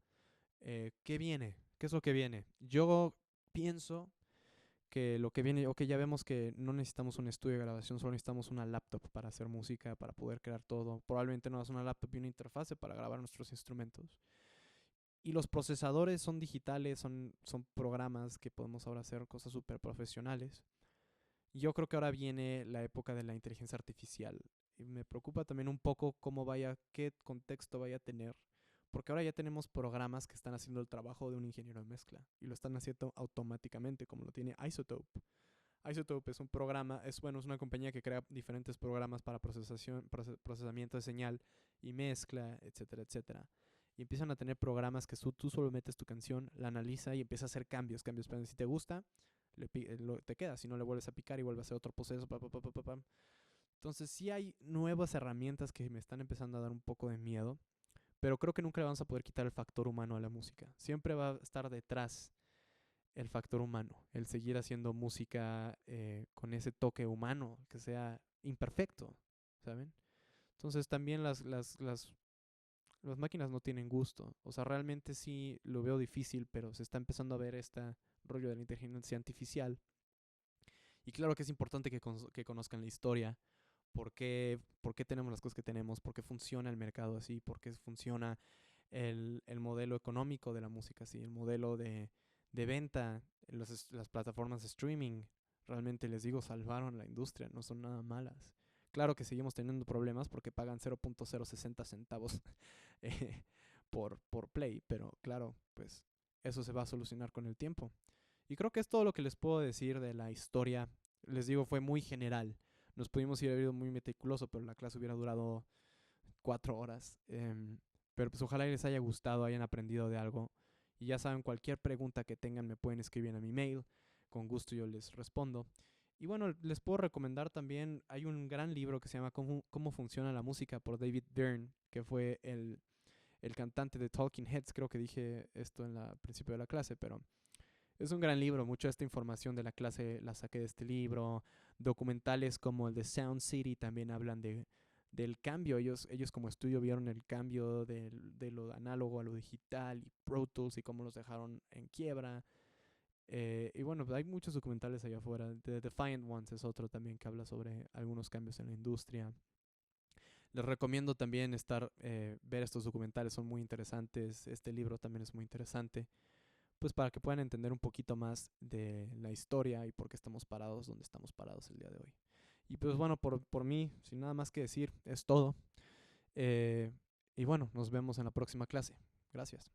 ¿Qué viene? ¿Qué es lo que viene? Yo pienso que lo que viene, ok, ya vemos que no necesitamos un estudio de grabación, solo necesitamos una laptop para hacer música, para poder crear todo. Probablemente no es una laptop y una interfase para grabar nuestros instrumentos. Y los procesadores son digitales, son programas que podemos ahora hacer cosas súper profesionales. Yo creo que ahora viene la época de la inteligencia artificial. Y me preocupa también un poco qué contexto vaya a tener. Porque ahora ya tenemos programas que están haciendo el trabajo de un ingeniero de mezcla. Y lo están haciendo automáticamente, como lo tiene Isotope. Isotope es un programa, es una compañía que crea diferentes programas para procesamiento de señal y mezcla, etcétera, etcétera. Y empiezan a tener programas que tú solo metes tu canción, la analiza y empieza a hacer cambios. Pero si te gusta, te queda. Si no, le vuelves a picar y vuelve a hacer otro proceso. Entonces sí hay nuevas herramientas que me están empezando a dar un poco de miedo. Pero creo que nunca le vamos a poder quitar el factor humano a la música. Siempre va a estar detrás el factor humano, el seguir haciendo música con ese toque humano, que sea imperfecto, ¿saben? Entonces también las máquinas no tienen gusto. O sea, realmente sí lo veo difícil, pero se está empezando a ver este rollo de la inteligencia artificial. Y claro que es importante que conozcan la historia, por qué tenemos las cosas que tenemos, por qué funciona el mercado así, por qué funciona el modelo económico de la música así, el modelo de venta, las plataformas de streaming. Realmente les digo, salvaron la industria, no son nada malas. Claro que seguimos teniendo problemas porque pagan 0.060 centavos eh, por play, pero claro, pues eso se va a solucionar con el tiempo. Y creo que es todo lo que les puedo decir de la historia. Les digo, fue muy general. Nos pudimos ir a ir muy meticuloso, pero la clase hubiera durado 4 horas. Pero pues ojalá les haya gustado, hayan aprendido de algo. Y ya saben, cualquier pregunta que tengan me pueden escribir a mi mail. Con gusto yo les respondo. Y bueno, les puedo recomendar también, hay un gran libro que se llama Cómo funciona la música por David Byrne, que fue el cantante de Talking Heads. Creo que dije esto en el principio de la clase, pero es un gran libro. Mucha de esta información de la clase la saqué de este libro. Documentales como el de Sound City también hablan del cambio. Ellos como estudio vieron el cambio de lo análogo a lo digital y Pro Tools y cómo los dejaron en quiebra. Y bueno, pues hay muchos documentales allá afuera. The Defiant Ones es otro también que habla sobre algunos cambios en la industria. Les recomiendo también ver estos documentales, son muy interesantes. Este libro también es muy interesante, pues para que puedan entender un poquito más de la historia y por qué estamos parados donde estamos parados el día de hoy. Y pues bueno, por mí, sin nada más que decir, es todo. Eh, y bueno, nos vemos en la próxima clase. Gracias.